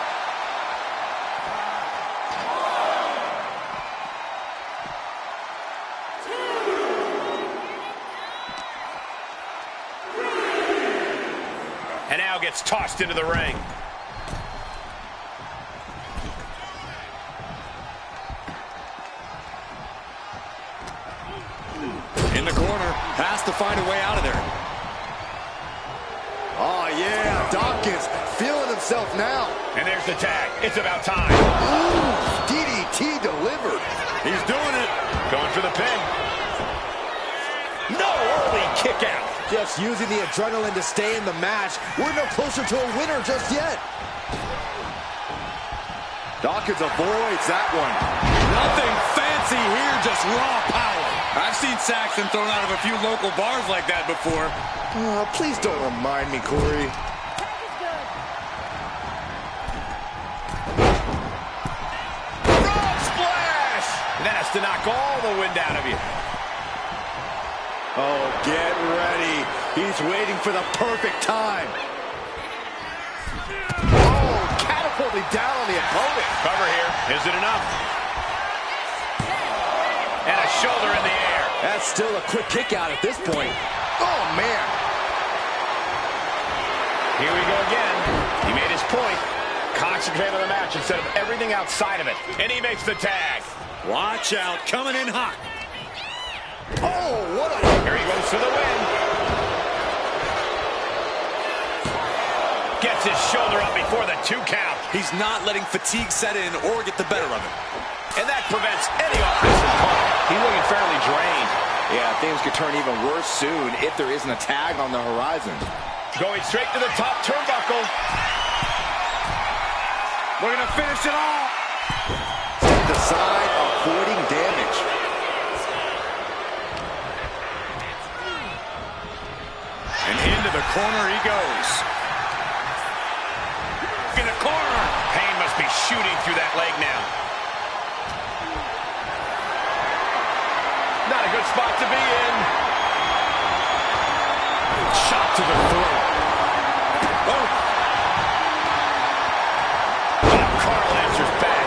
And now gets tossed into the ring. In the corner, has to find a way out of there. Oh, yeah, Dawkins feeling himself now. And there's the tag. It's about time. Ooh, DDT delivered. He's doing it. Going for the pin. No early kick out. Just using the adrenaline to stay in the match. We're no closer to a winner just yet. Dawkins avoids that one. Nothing fancy here, just raw power. I've seen Saxton thrown out of a few local bars like that before. Oh, please don't remind me, Corey. Frog splash! That has to knock all the wind out of you. Oh, get ready. He's waiting for the perfect time. Oh, catapulting down on the opponent. Cover here. Is it enough? And a shoulder in the air. That's still a quick kick out at this point. Oh, man. Here we go again. He made his point. Concentrate on the match instead of everything outside of it. And he makes the tag. Watch out, coming in hot. Oh, what a... Here he goes for the win. Gets his shoulder up before the 2 count. He's not letting fatigue set in or get the better of him. And that prevents any offensive punch. He's looking fairly drained. Yeah, things could turn even worse soon if there isn't a tag on the horizon. Going straight to the top turnbuckle. We're going to finish it off. Step aside, avoiding damage. And into the corner he goes. In the corner. Pain must be shooting through that leg now. Not a good spot to be in. Shot to the throat. Oh. Now Carl answers back.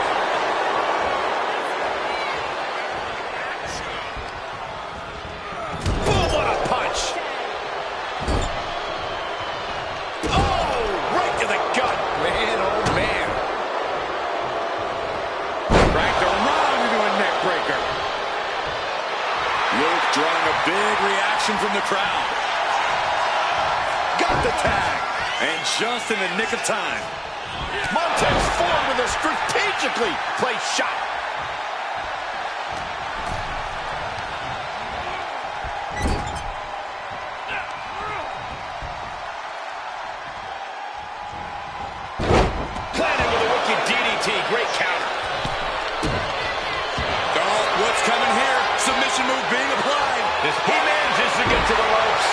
Big reaction from the crowd. Got the tag. And just in the nick of time. Montez Ford with a strategically placed shot. Planted with a wicked DDT. Great counter. Oh, what's coming here? Submission move being applied. He manages to get to the ropes.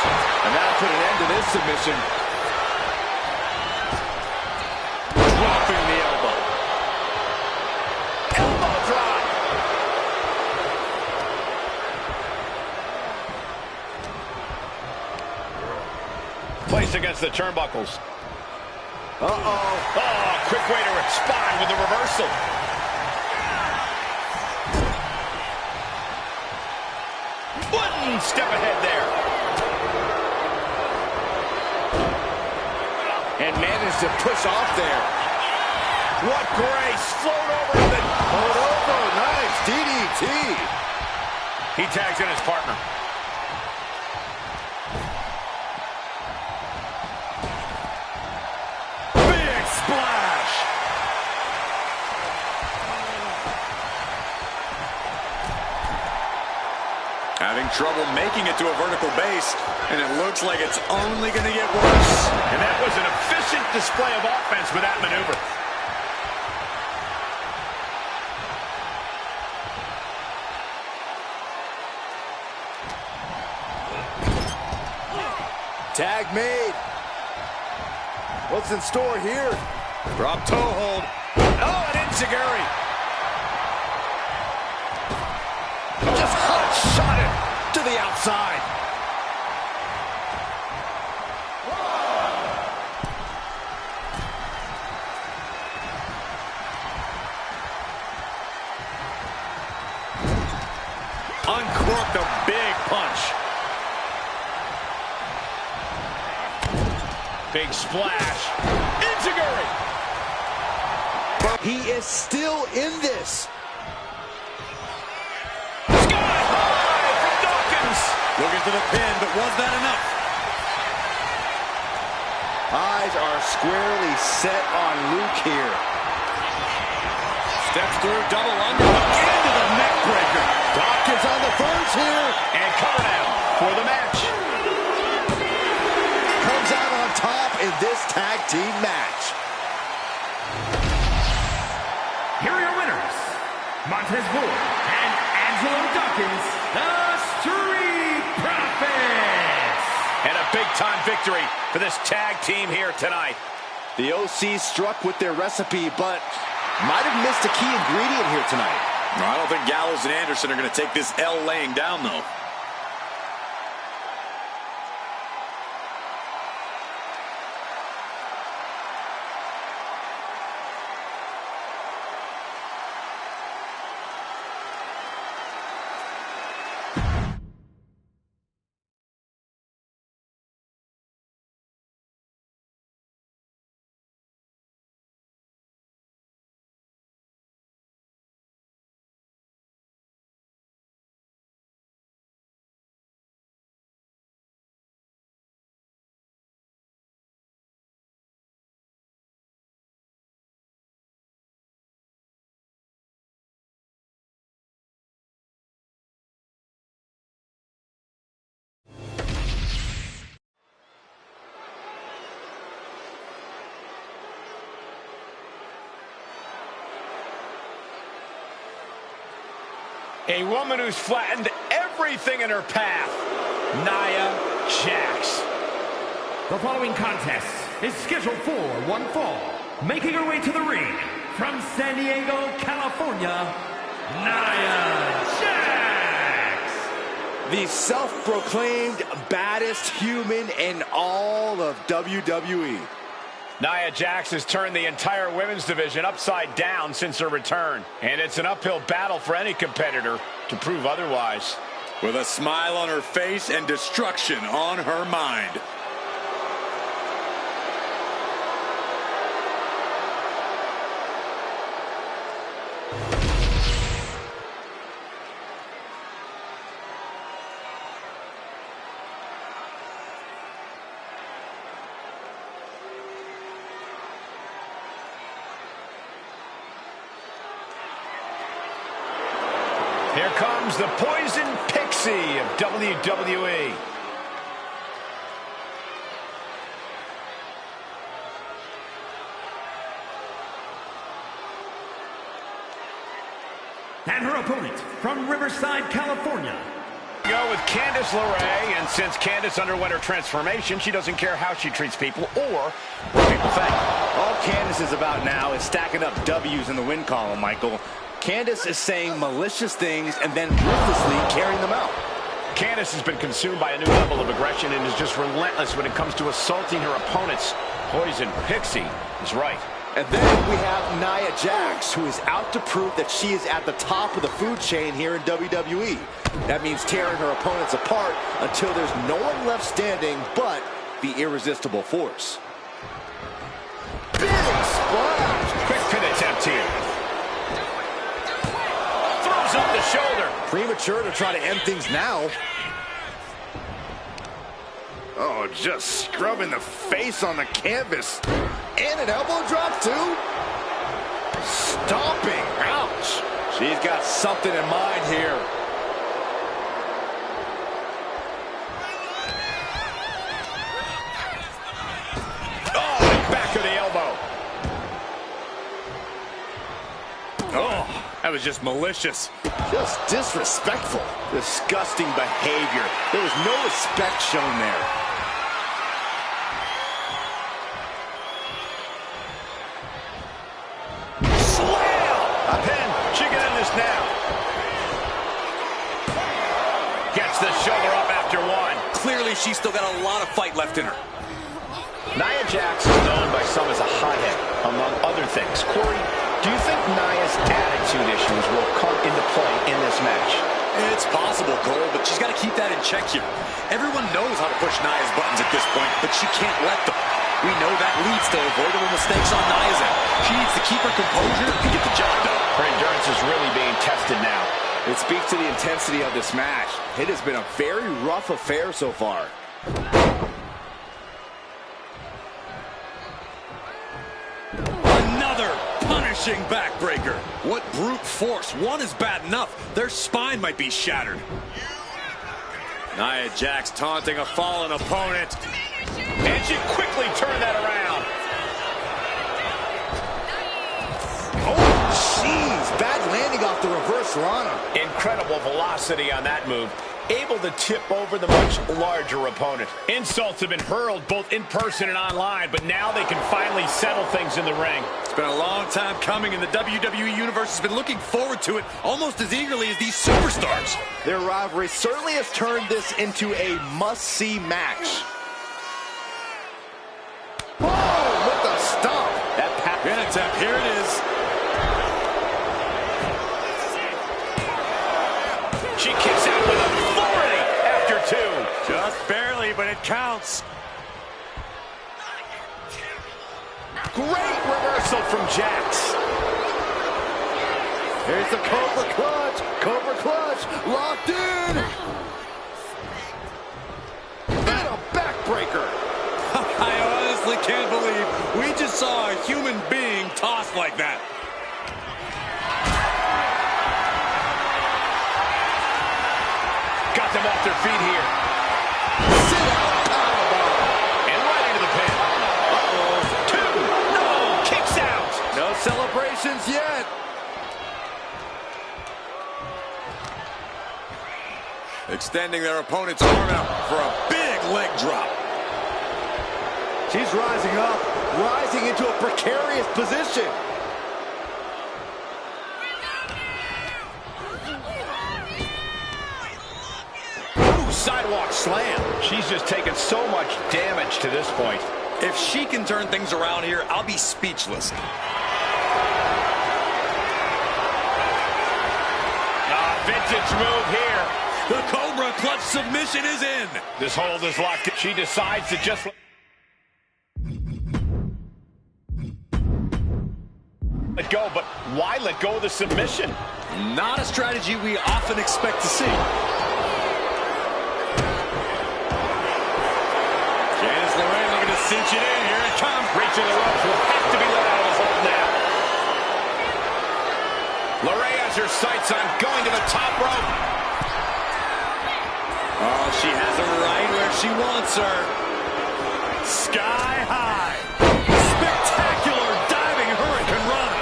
And that'll put an end to this submission. Dropping the elbow. Elbow drop. Placed against the turnbuckles. Uh-oh. Oh, quick way to respond with the reversal. One step ahead there. And managed to push off there. What grace. Float over the... Hold over. Nice DDT. He tags in his partner. Big splash. Having trouble making it to a vertical base, and it looks like it's only going to get worse. And that was an efficient display of offense with that maneuver. Tag made. What's in store here? Drop toe hold. Oh, and Enziguri. Just hot shot it to the outside. Uncorked a big punch. Big splash. Enziguri. He is still in this. Sky high from Dawkins. Looking for the pin, but was that enough? Eyes are squarely set on Luke here. Steps through, double underhook into the neck breaker. Dawkins on the verge here. And cover now for the match. Comes out on top in this tag team match. Here are your winners, Montez Ford and Angelo Dawkins, the Street Profits. And a big-time victory for this tag team here tonight. The OC struck with their recipe, but might have missed a key ingredient here tonight. No, I don't think Gallows and Anderson are going to take this L laying down, though. A woman who's flattened everything in her path, Nia Jax. The following contest is scheduled for one fall. Making her way to the ring from San Diego, California, Nia Jax. The self-proclaimed baddest human in all of WWE. Nia Jax has turned the entire women's division upside down since her return. And it's an uphill battle for any competitor to prove otherwise. With a smile on her face and destruction on her mind. Here comes the Poison Pixie of WWE. And her opponent from Riverside, California. Go with Candice LeRae, and since Candice underwent her transformation, she doesn't care how she treats people or what people think. All Candice is about now is stacking up W's in the win column, Michael. Candice is saying malicious things and then ruthlessly carrying them out. Candice has been consumed by a new level of aggression and is just relentless when it comes to assaulting her opponents. Poison Pixie is right. And then we have Nia Jax, who is out to prove that she is at the top of the food chain here in WWE. That means tearing her opponents apart until there's no one left standing but the irresistible force. Big splash! Quick pin attempt here. Throws up the shoulder. Premature to try to end things now. Oh, just scrubbing the face on the canvas. And an elbow drop, too. Stomping. Ouch. She's got something in mind here. Oh, back of the elbow. Oh, that was just malicious. Just disrespectful. Disgusting behavior. There was no respect shown there. A pin. She can end this now. Gets the shoulder up after one. Clearly, she's still got a lot of fight left in her. Nia Jax is known by some as a hothead, among other things. Corey, do you think Nia's attitude issues will come into play in this match? It's possible, Cole, but she's got to keep that in check here. Everyone knows how to push Nia's buttons at this point, but she can't let them. We know that leads to avoidable mistakes on Nia's end. She needs to keep her composure and get the job done. Her endurance is really being tested now. It speaks to the intensity of this match. It has been a very rough affair so far. Another punishing backbreaker. What brute force. One is bad enough. Their spine might be shattered. Nia Jax taunting a fallen opponent. And she quickly turned that around. Oh, jeez. Bad landing off the reverse Lana. Incredible velocity on that move. Able to tip over the much larger opponent. Insults have been hurled both in person and online, but now they can finally settle things in the ring. It's been a long time coming, and the WWE Universe has been looking forward to it almost as eagerly as these superstars. Their rivalry certainly has turned this into a must-see match. Oh, what the stomp. That Pin attempt, here it is. She kicks out with authority after two. Just barely, but it counts. Great reversal from Jax. Here's the Cobra Clutch. Cobra Clutch locked in. And a backbreaker. I honestly can't believe we just saw a human being tossed like that. Got them off their feet here. Sit out powerbomb. And right into the pin. Uh-oh. Two. No. Kicks out. No celebrations yet. Extending their opponent's arm out for a big leg drop. She's rising up, rising into a precarious position. Ooh, sidewalk slam. She's just taken so much damage to this point. If she can turn things around here, I'll be speechless. Vintage move here. The Cobra Clutch submission is in. This hold is locked in. She decides to just let go, but why let go of the submission? Not a strategy we often expect to see. Candice LeRae looking to cinch it in. Here it comes. Reaching the ropes will have to be let out of his hold now. LeRae has has her sights on going to the top rope. Oh, she has her right where she wants her. Sky high. Spectacular diving hurricane run.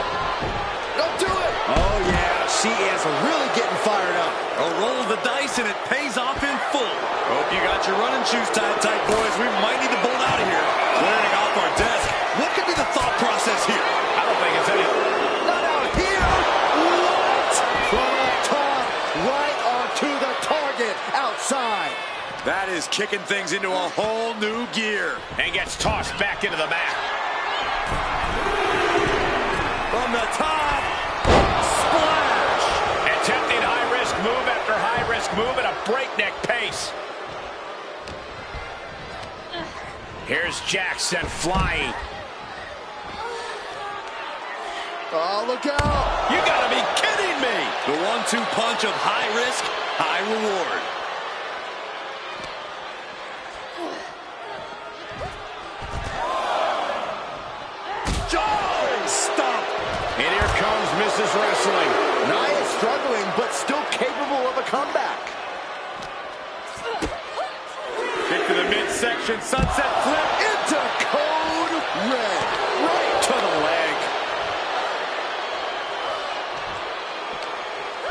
Don't do it. Oh, yeah. She is really getting fired up. A roll of the dice, and it pays off in full. Hope you got your running shoes tied tight, boys. We might need to bolt out of here. Clearing off our desk. What could be the thought process here? I don't think it's anything. Not out here. What? From up top, right onto the target outside. That is kicking things into a whole new gear. And gets tossed back into the mat. From the top. Splash. Attempting high-risk move after high-risk move at a breakneck pace. Here's Jackson flying. Oh, look out. You gotta be kidding me. The 1-2 punch of high risk, high reward. Oh, stop. And here comes Mrs. Wrestling. Nia struggling, but still capable of a comeback. Kick to the midsection, sunset flip. Into code red. Right to the leg.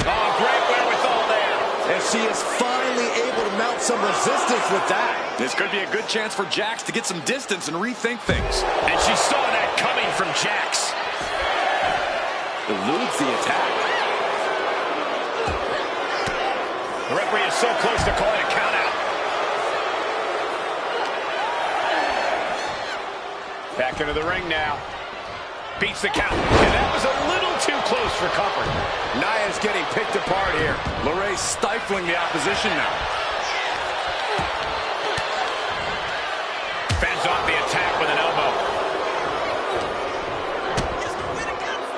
Oh, great wherewithal there. And she is finally able to mount some resistance with that. This could be a good chance for Jax to get some distance and rethink things. And she saw that coming from Jax. Eludes the attack. The referee is so close to calling a count out. Back into the ring now. Beats the count. And that was a little too close for comfort. Nia's getting picked apart here. LeRae stifling the opposition now. Fends off the attack with an elbow.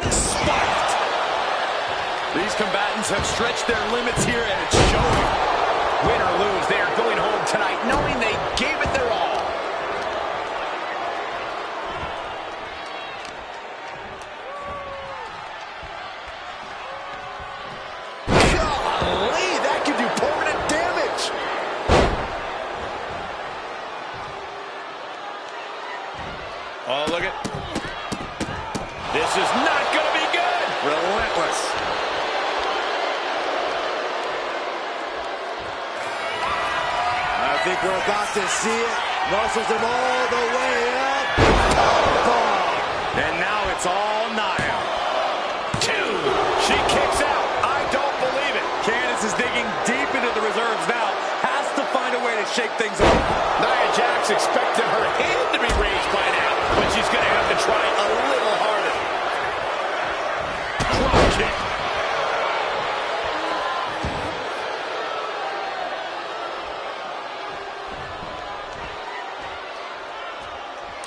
Spiked. These combatants have stretched their limits here, and it's showing. Win or lose, they are going home tonight knowing they gave it their all. Golly, that could do permanent damage. Oh, look at. This is not going to be good. Relentless. I think we're about to see it. Muscles him all the way up. Oh, And now it's all Nia. 2. She kicks out. I don't believe it. Candice is digging deep into the reserves now. Has to find a way to shake things up. Nia Jax expected her hand to be raised by now, but she's going to have to try a little harder. Drop kick.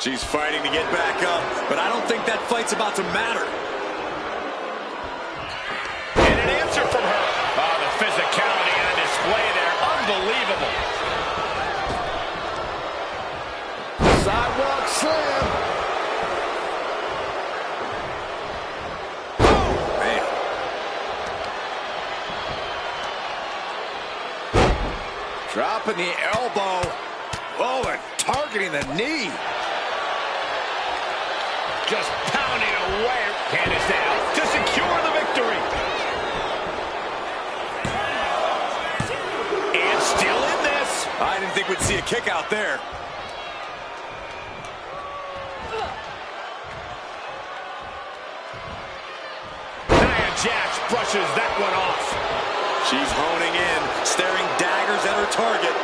She's fighting to get back up, but I don't think that fight's about to matter. And an answer from her. Oh, the physicality on display there. Unbelievable. sidewalk slam. Man. Dropping the elbow. Oh, and targeting the knee. Just pounding away. Candice down to secure the victory. And still in this. I didn't think we'd see a kick out there. Nia Jax brushes that one off. She's honing in, staring daggers at her target.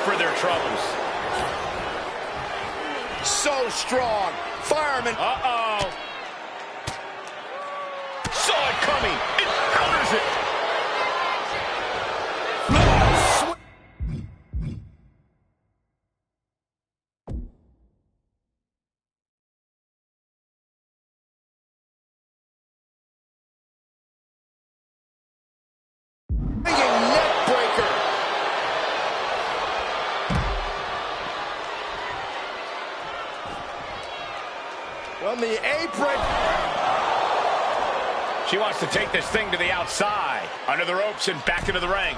For their troubles. So strong. Fireman. Uh-oh. Saw it coming. It counters it. From the apron. She wants to take this thing to the outside. Under the ropes and back into the ring.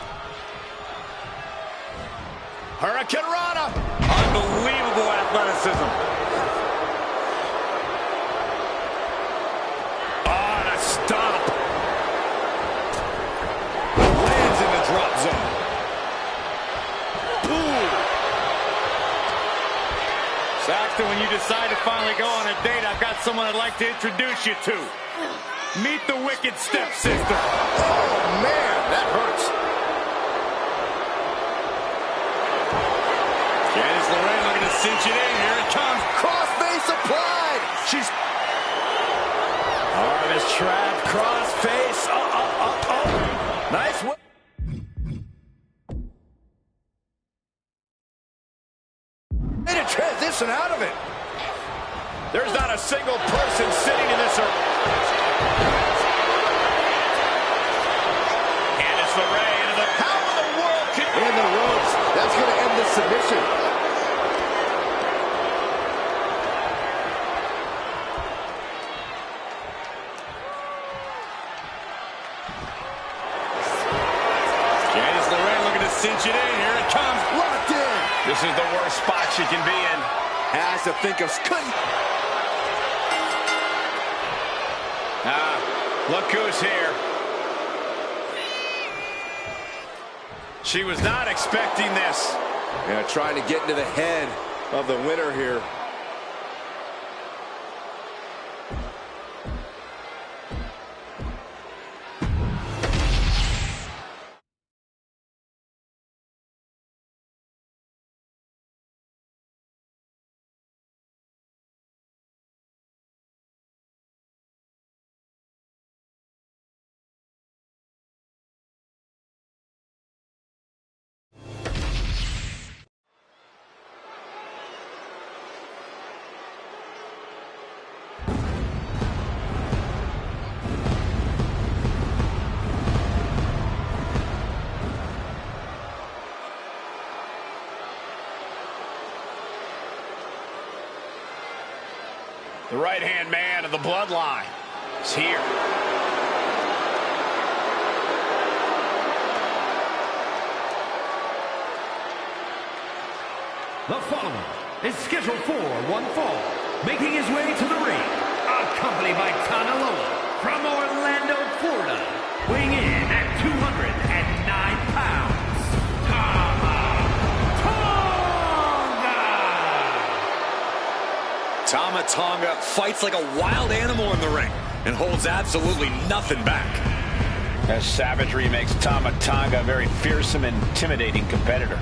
Hurricane Rana. Unbelievable athleticism. Oh, and a stomp. Lands in the drop zone. Boom. Saxton, when you decide to finally go on a date, I've got someone I'd like to introduce you to. Meet the Wicked Stepsister. Oh, man, that hurts. Candice LeRae looking to cinch it in. Here it comes. Crossface applied. She's... Artemis trap, crossface. Nice work. Made a transition out of it. There's not a single person sitting in this arena. Candice LeRae into the... How in the world can... In the ropes. That's going to end the submission. Candice LeRae looking to cinch it in. Here it comes. Locked in. This is the worst spot she can be in. Has to think of... Look who's here. She was not expecting this. Yeah, trying to get into the head of the winner here. The right-hand man of the bloodline is here. The following is scheduled for one fall, making his way to the ring, accompanied by Tana Loa from Orlando, Florida, weighing in at 209 pounds, Tama Tonga fights like a wild animal in the ring and holds absolutely nothing back. As savagery makes Tama Tonga a very fearsome and intimidating competitor.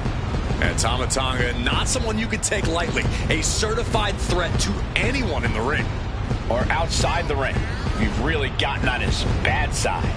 And Tama Tonga, not someone you could take lightly. A certified threat to anyone in the ring. Or outside the ring. You've really gotten on his bad side.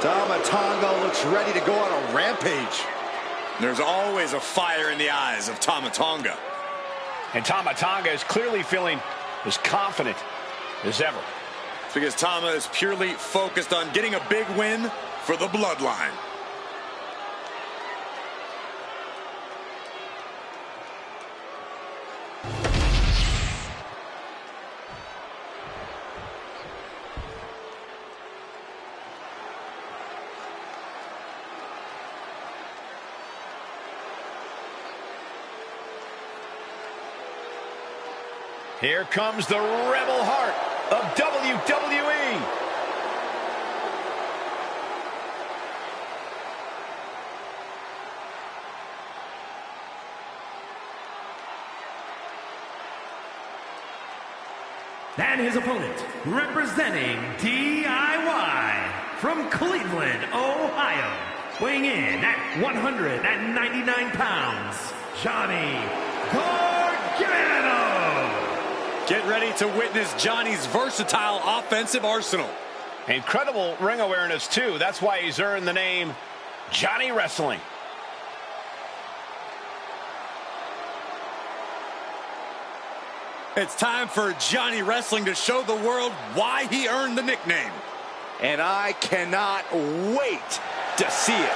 Tama Tonga looks ready to go on a rampage. There's always a fire in the eyes of Tama Tonga. And Tama Tonga is clearly feeling as confident as ever. It's because Tama is purely focused on getting a big win for the bloodline. Here comes the Rebel Heart of WWE. And his opponent, representing DIY from Cleveland, Ohio, weighing in at 199 pounds, Johnny Gargano. Get ready to witness Johnny's versatile offensive arsenal. Incredible ring awareness, too. That's why he's earned the name Johnny Wrestling. It's time for Johnny Wrestling to show the world why he earned the nickname. And I cannot wait to see it.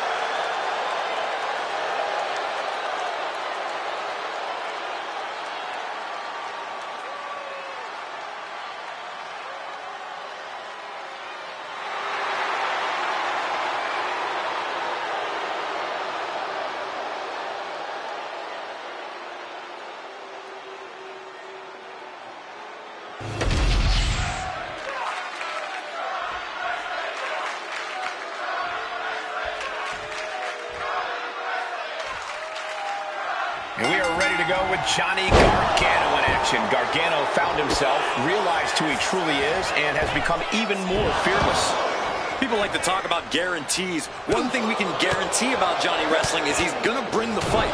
And we are ready to go with Johnny Gargano in action. Gargano found himself, realized who he truly is, and has become even more fearless. People like to talk about guarantees. One thing we can guarantee about Johnny Wrestling is he's gonna bring the fight.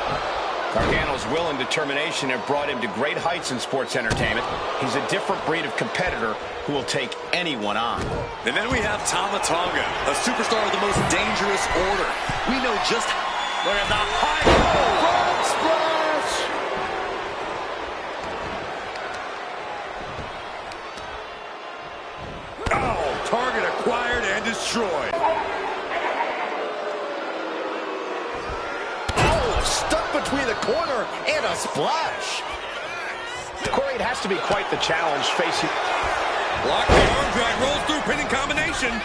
Gargano's will and determination have brought him to great heights in sports entertainment. He's a different breed of competitor who will take anyone on. And then we have Tama Tonga, a superstar of the most dangerous order. We know just... Look at the high front splash! Oh, target acquired and destroyed. Oh, stuck between the corner and a splash. Corey, it has to be quite the challenge facing... Lock the arm drag, rolls through, pinning combination.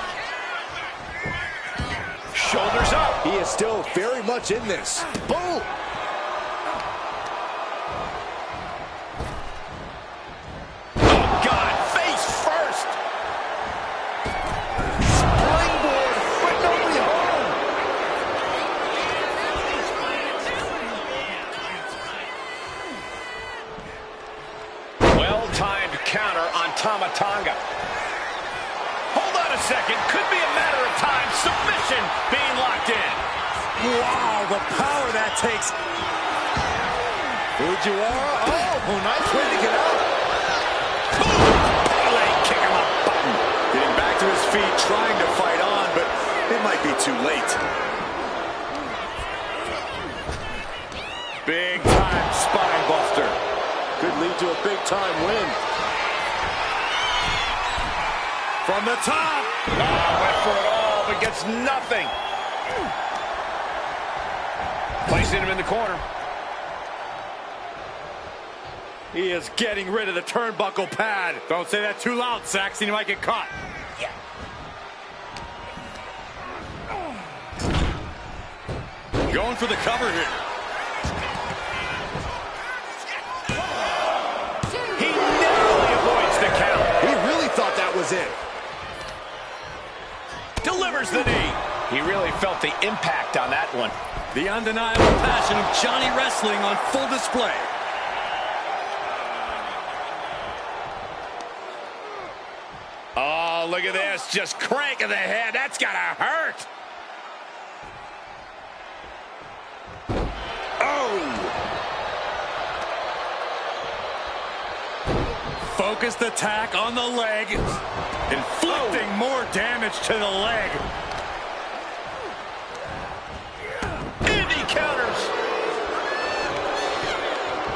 Shoulders up. He is still very much in this. Boom! Oh, God, face first. Springboard, but nobody home. Well-timed counter on Tama Tonga. Hold on a second. Could be a matter of time. Submission being locked in. Wow, the power that takes. Fujiwara, oh, nice way to get out. Leg kick him up button. Getting back to his feet, trying to fight on, but it might be too late. Big time spine buster. Could lead to a big time win. From the top. Went for it all, but gets nothing. Placing him in the corner. He is getting rid of the turnbuckle pad. Don't say that too loud, Saxon. You might get caught. Going for the cover here. He narrowly avoids the count. He really thought that was it. Delivers the knee. He really felt the impact on that one. The undeniable passion of Johnny Wrestling on full display. Oh, look at this. Just cranking the head. That's gotta hurt. Focused attack on the leg. Inflicting more damage to the leg. And he counters.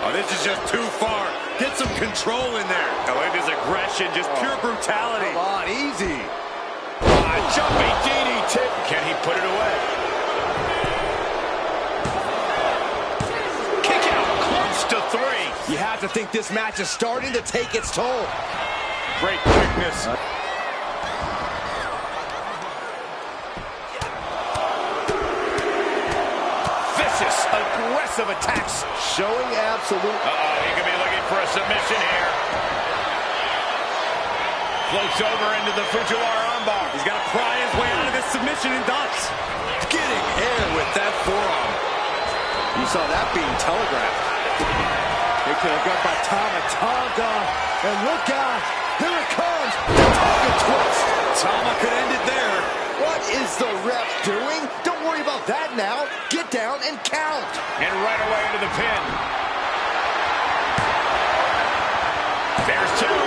Oh, this is just too far. Get some control in there. Oh, look at his aggression, just pure brutality. Come on, easy. Jumping DDT. Can he put it away? Kick out, close to 3. You have to think this match is starting to take its toll. Great quickness. Vicious, aggressive attacks. Showing absolute... He could be looking for a submission here. Floats over into the Fujiwara armbar. He's got to pry his way out of this submission and does. Getting air with that forearm. You saw that being telegraphed. It could have got by Tama Tonga. And look out. Here it comes. The Tonga twist. Tama could end it there. What is the ref doing? Don't worry about that now. Get down and count. And right away into the pin. There's two.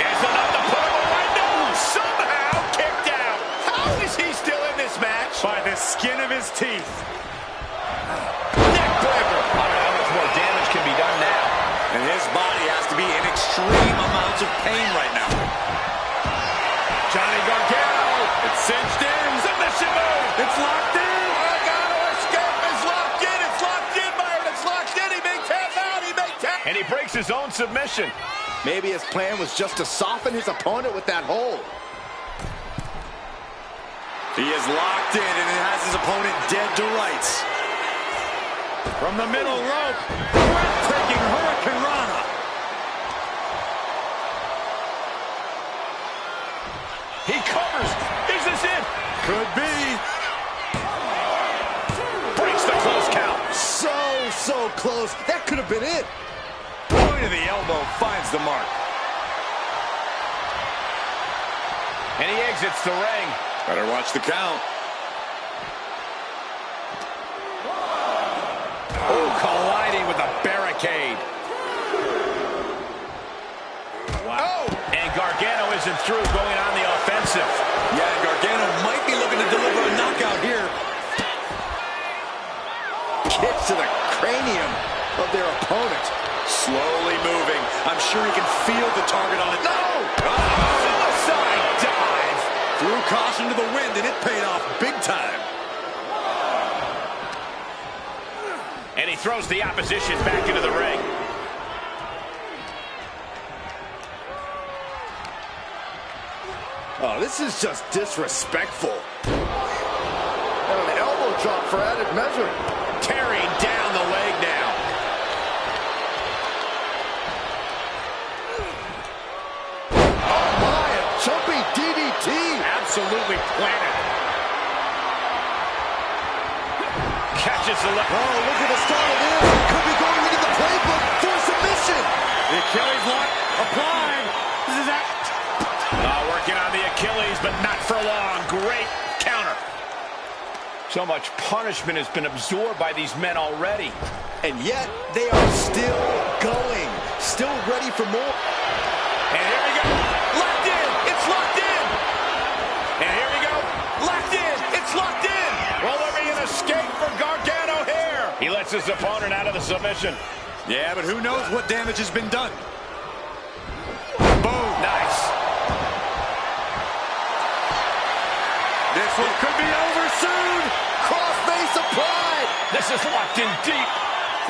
There's enough to put him away. No! Somehow kicked out. How is he still in this match? By the skin of his teeth. Neck breaker. I don't know how much more damage can be done now. And his body has to be in extreme amounts of pain right now. Johnny Gargano. It's cinched in. Submission move. It's locked in. Gargano escape is locked in. It's locked in, Byron. It's locked in. He may tap out. He may tap. And he breaks his own submission. Maybe his plan was just to soften his opponent with that hold. He is locked in and it has his opponent dead to rights. From the middle rope. Breathtaking Hurricane Rana. He covers. Is this it? Could be. Breaks the close count. So close. That could have been it. Point of the elbow finds the mark. And he exits the ring. Better watch the count. Oh, colliding with the barricade. Wow. And Gargano isn't through, going on the offensive. Yeah, Gargano might be looking to deliver a knockout here. Kick to the cranium of their opponent. Slowly moving. I'm sure he can feel the target on it. No! Suicide dive. Threw caution to the wind, and it paid off big time. And he throws the opposition back into the ring. Oh, this is just disrespectful. And an elbow drop for added measure. Tearing down the leg now. Oh my, a jumping DDT. Absolutely planted. Catches the left. Oh, look at the start of this. Could be going into the playbook for submission. The Achilles lock applied. This is that. Working on the Achilles, but not for long. Great counter. So much punishment has been absorbed by these men already. And yet, they are still going. Still ready for more. And here we go. Locked in. It's locked in. And here we go. Locked in. It's locked in. Will there be an escape for Gargano here? He lets his opponent out of the submission. Yeah, but who knows what damage has been done. Boom. Nice. This one could be over soon. Crossface applied. This is locked in deep.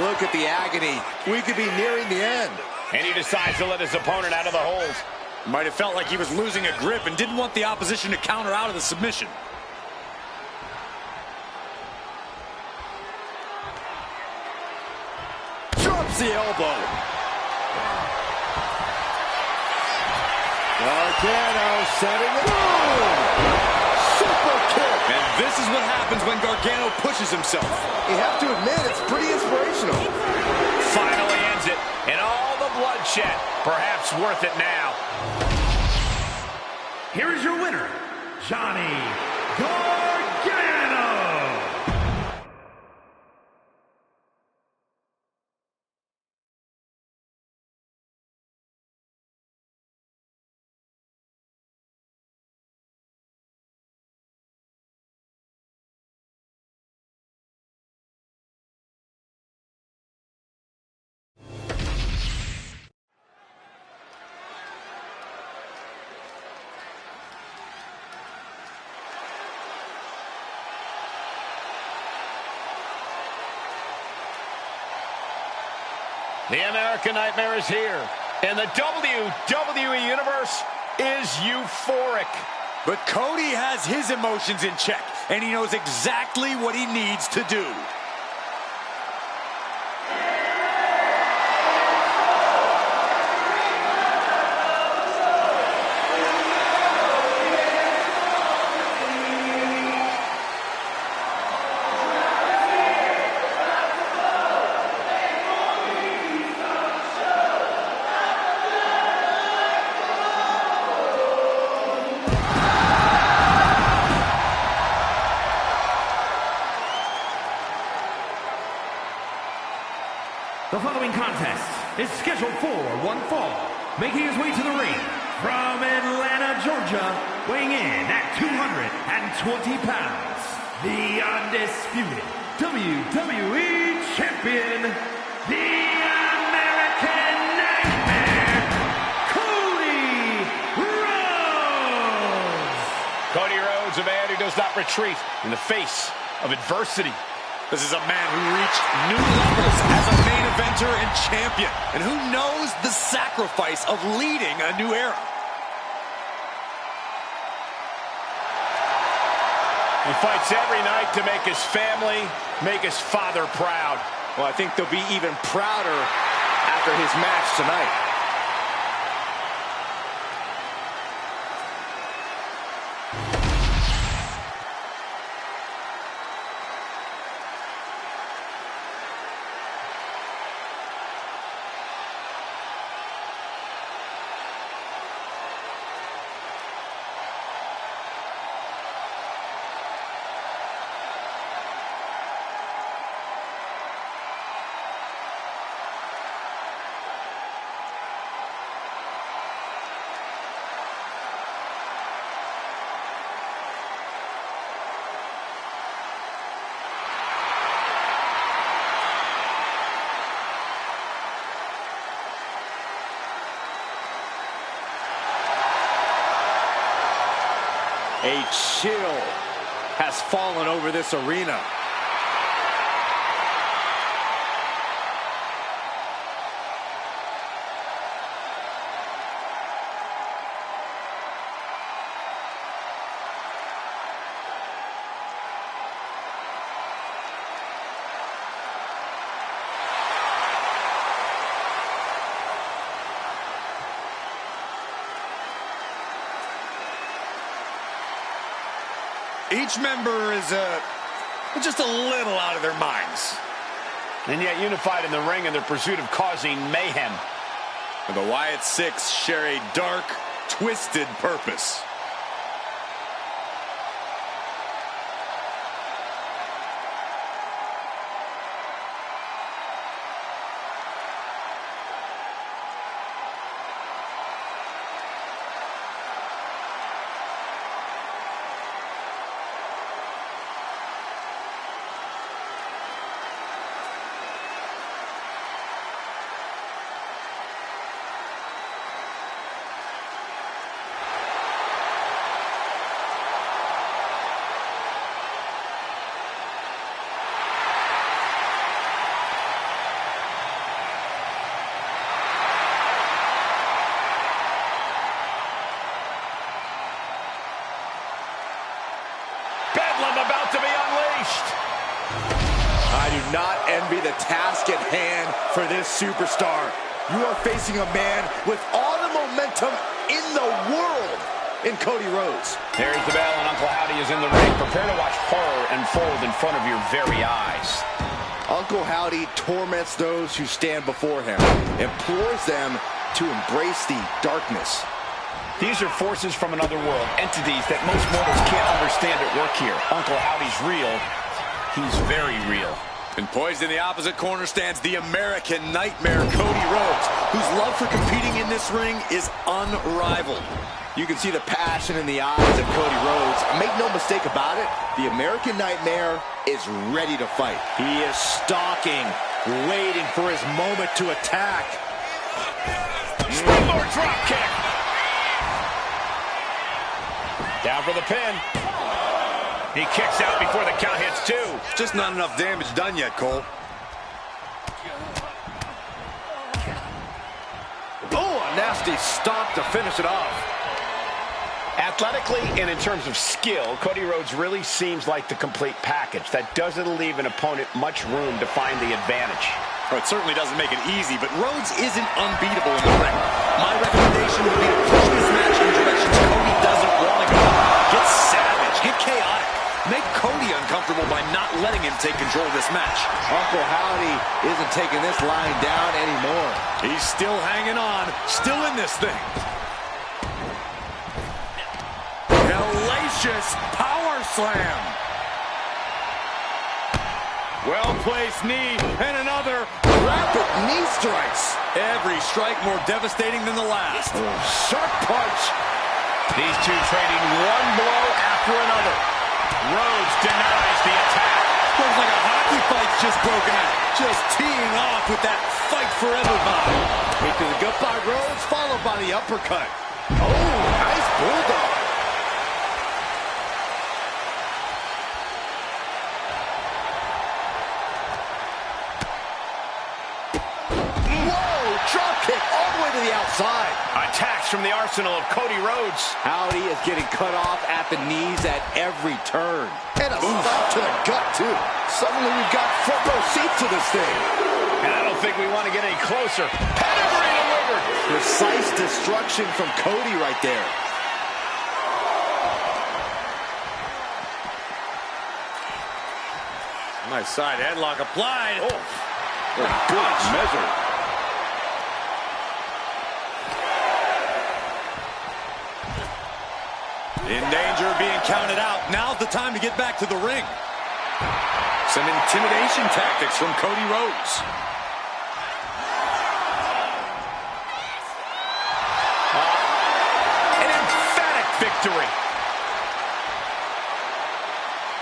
Look at the agony. We could be nearing the end. And he decides to let his opponent out of the hold. Might have felt like he was losing a grip and didn't want the opposition to counter out of the submission. Drops the elbow. Gargano setting it. Boom! Super kick. And this is what happens when Gargano pushes himself. You have to admit, it's pretty inspirational. Finally ends it. And all the bloodshed, perhaps worth it now. Here is your winner, Johnny Gargano. The American Nightmare is here, and the WWE Universe is euphoric. But Cody has his emotions in check, and he knows exactly what he needs to do. The following contest is scheduled for one fall. Making his way to the ring from Atlanta, Georgia, weighing in at 220 pounds, the undisputed WWE Champion, the American Nightmare, Cody Rhodes! Cody Rhodes, a man who does not retreat in the face of adversity. This is a man who reached new levels as a main eventer and champion, and who knows the sacrifice of leading a new era. He fights every night to make his family, make his father proud. Well, I think they'll be even prouder after his match tonight. A chill has fallen over this arena. Each member is just a little out of their minds. And yet unified in the ring in their pursuit of causing mayhem. And the Wyatt Six share a dark, twisted purpose. About to be unleashed. I do not envy the task at hand for this superstar. You are facing a man with all the momentum in the world in Cody Rhodes. There's the bell, and Uncle Howdy is in the ring. Prepare to watch horror unfold in front of your very eyes. Uncle Howdy torments those who stand before him, implores them to embrace the darkness. These are forces from another world, entities that most mortals can't understand at work here. Uncle Howdy's real. He's very real. And poised in the opposite corner stands the American Nightmare, Cody Rhodes, whose love for competing in this ring is unrivaled. You can see the passion in the eyes of Cody Rhodes. Make no mistake about it, the American Nightmare is ready to fight. He is stalking, waiting for his moment to attack. Springboard drop kick. Down for the pin. He kicks out before the count hits two. Just not enough damage done yet, Cole. Oh, a nasty stomp to finish it off. Athletically and in terms of skill, Cody Rhodes really seems like the complete package. That doesn't leave an opponent much room to find the advantage. Oh, it certainly doesn't make it easy, but Rhodes isn't unbeatable in the ring. My recommendation would be to push this match in directions Cody doesn't want to go. Get savage, get chaotic. Make Cody uncomfortable by not letting him take control of this match. Uncle Howdy isn't taking this lying down anymore. He's still hanging on, still in this thing. Hellacious power slam. Well-placed knee, and another. Rapid knee strikes. Every strike more devastating than the last. Sharp punch. These two trading one blow after another. Rhodes denies the attack. Looks like a hockey fight's just broken out. Just teeing off with that fight forever vibe. Kick to the gut by Rhodes, followed by the uppercut. Oh, nice bulldog. Drop kick all the way to the outside. Attacks from the arsenal of Cody Rhodes. Howdy is getting cut off at the knees at every turn. And a stop to the gut, too. Suddenly we've got front row seats to this thing. And I don't think we want to get any closer. Pedigree delivered. Precise destruction from Cody right there. Nice side headlock applied. Oh, Good measure. In danger of being counted out. Now's the time to get back to the ring. Some intimidation tactics from Cody Rhodes. An emphatic victory.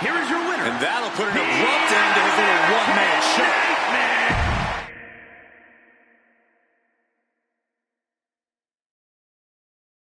Here is your winner. And that'll put an abrupt end to his little one-man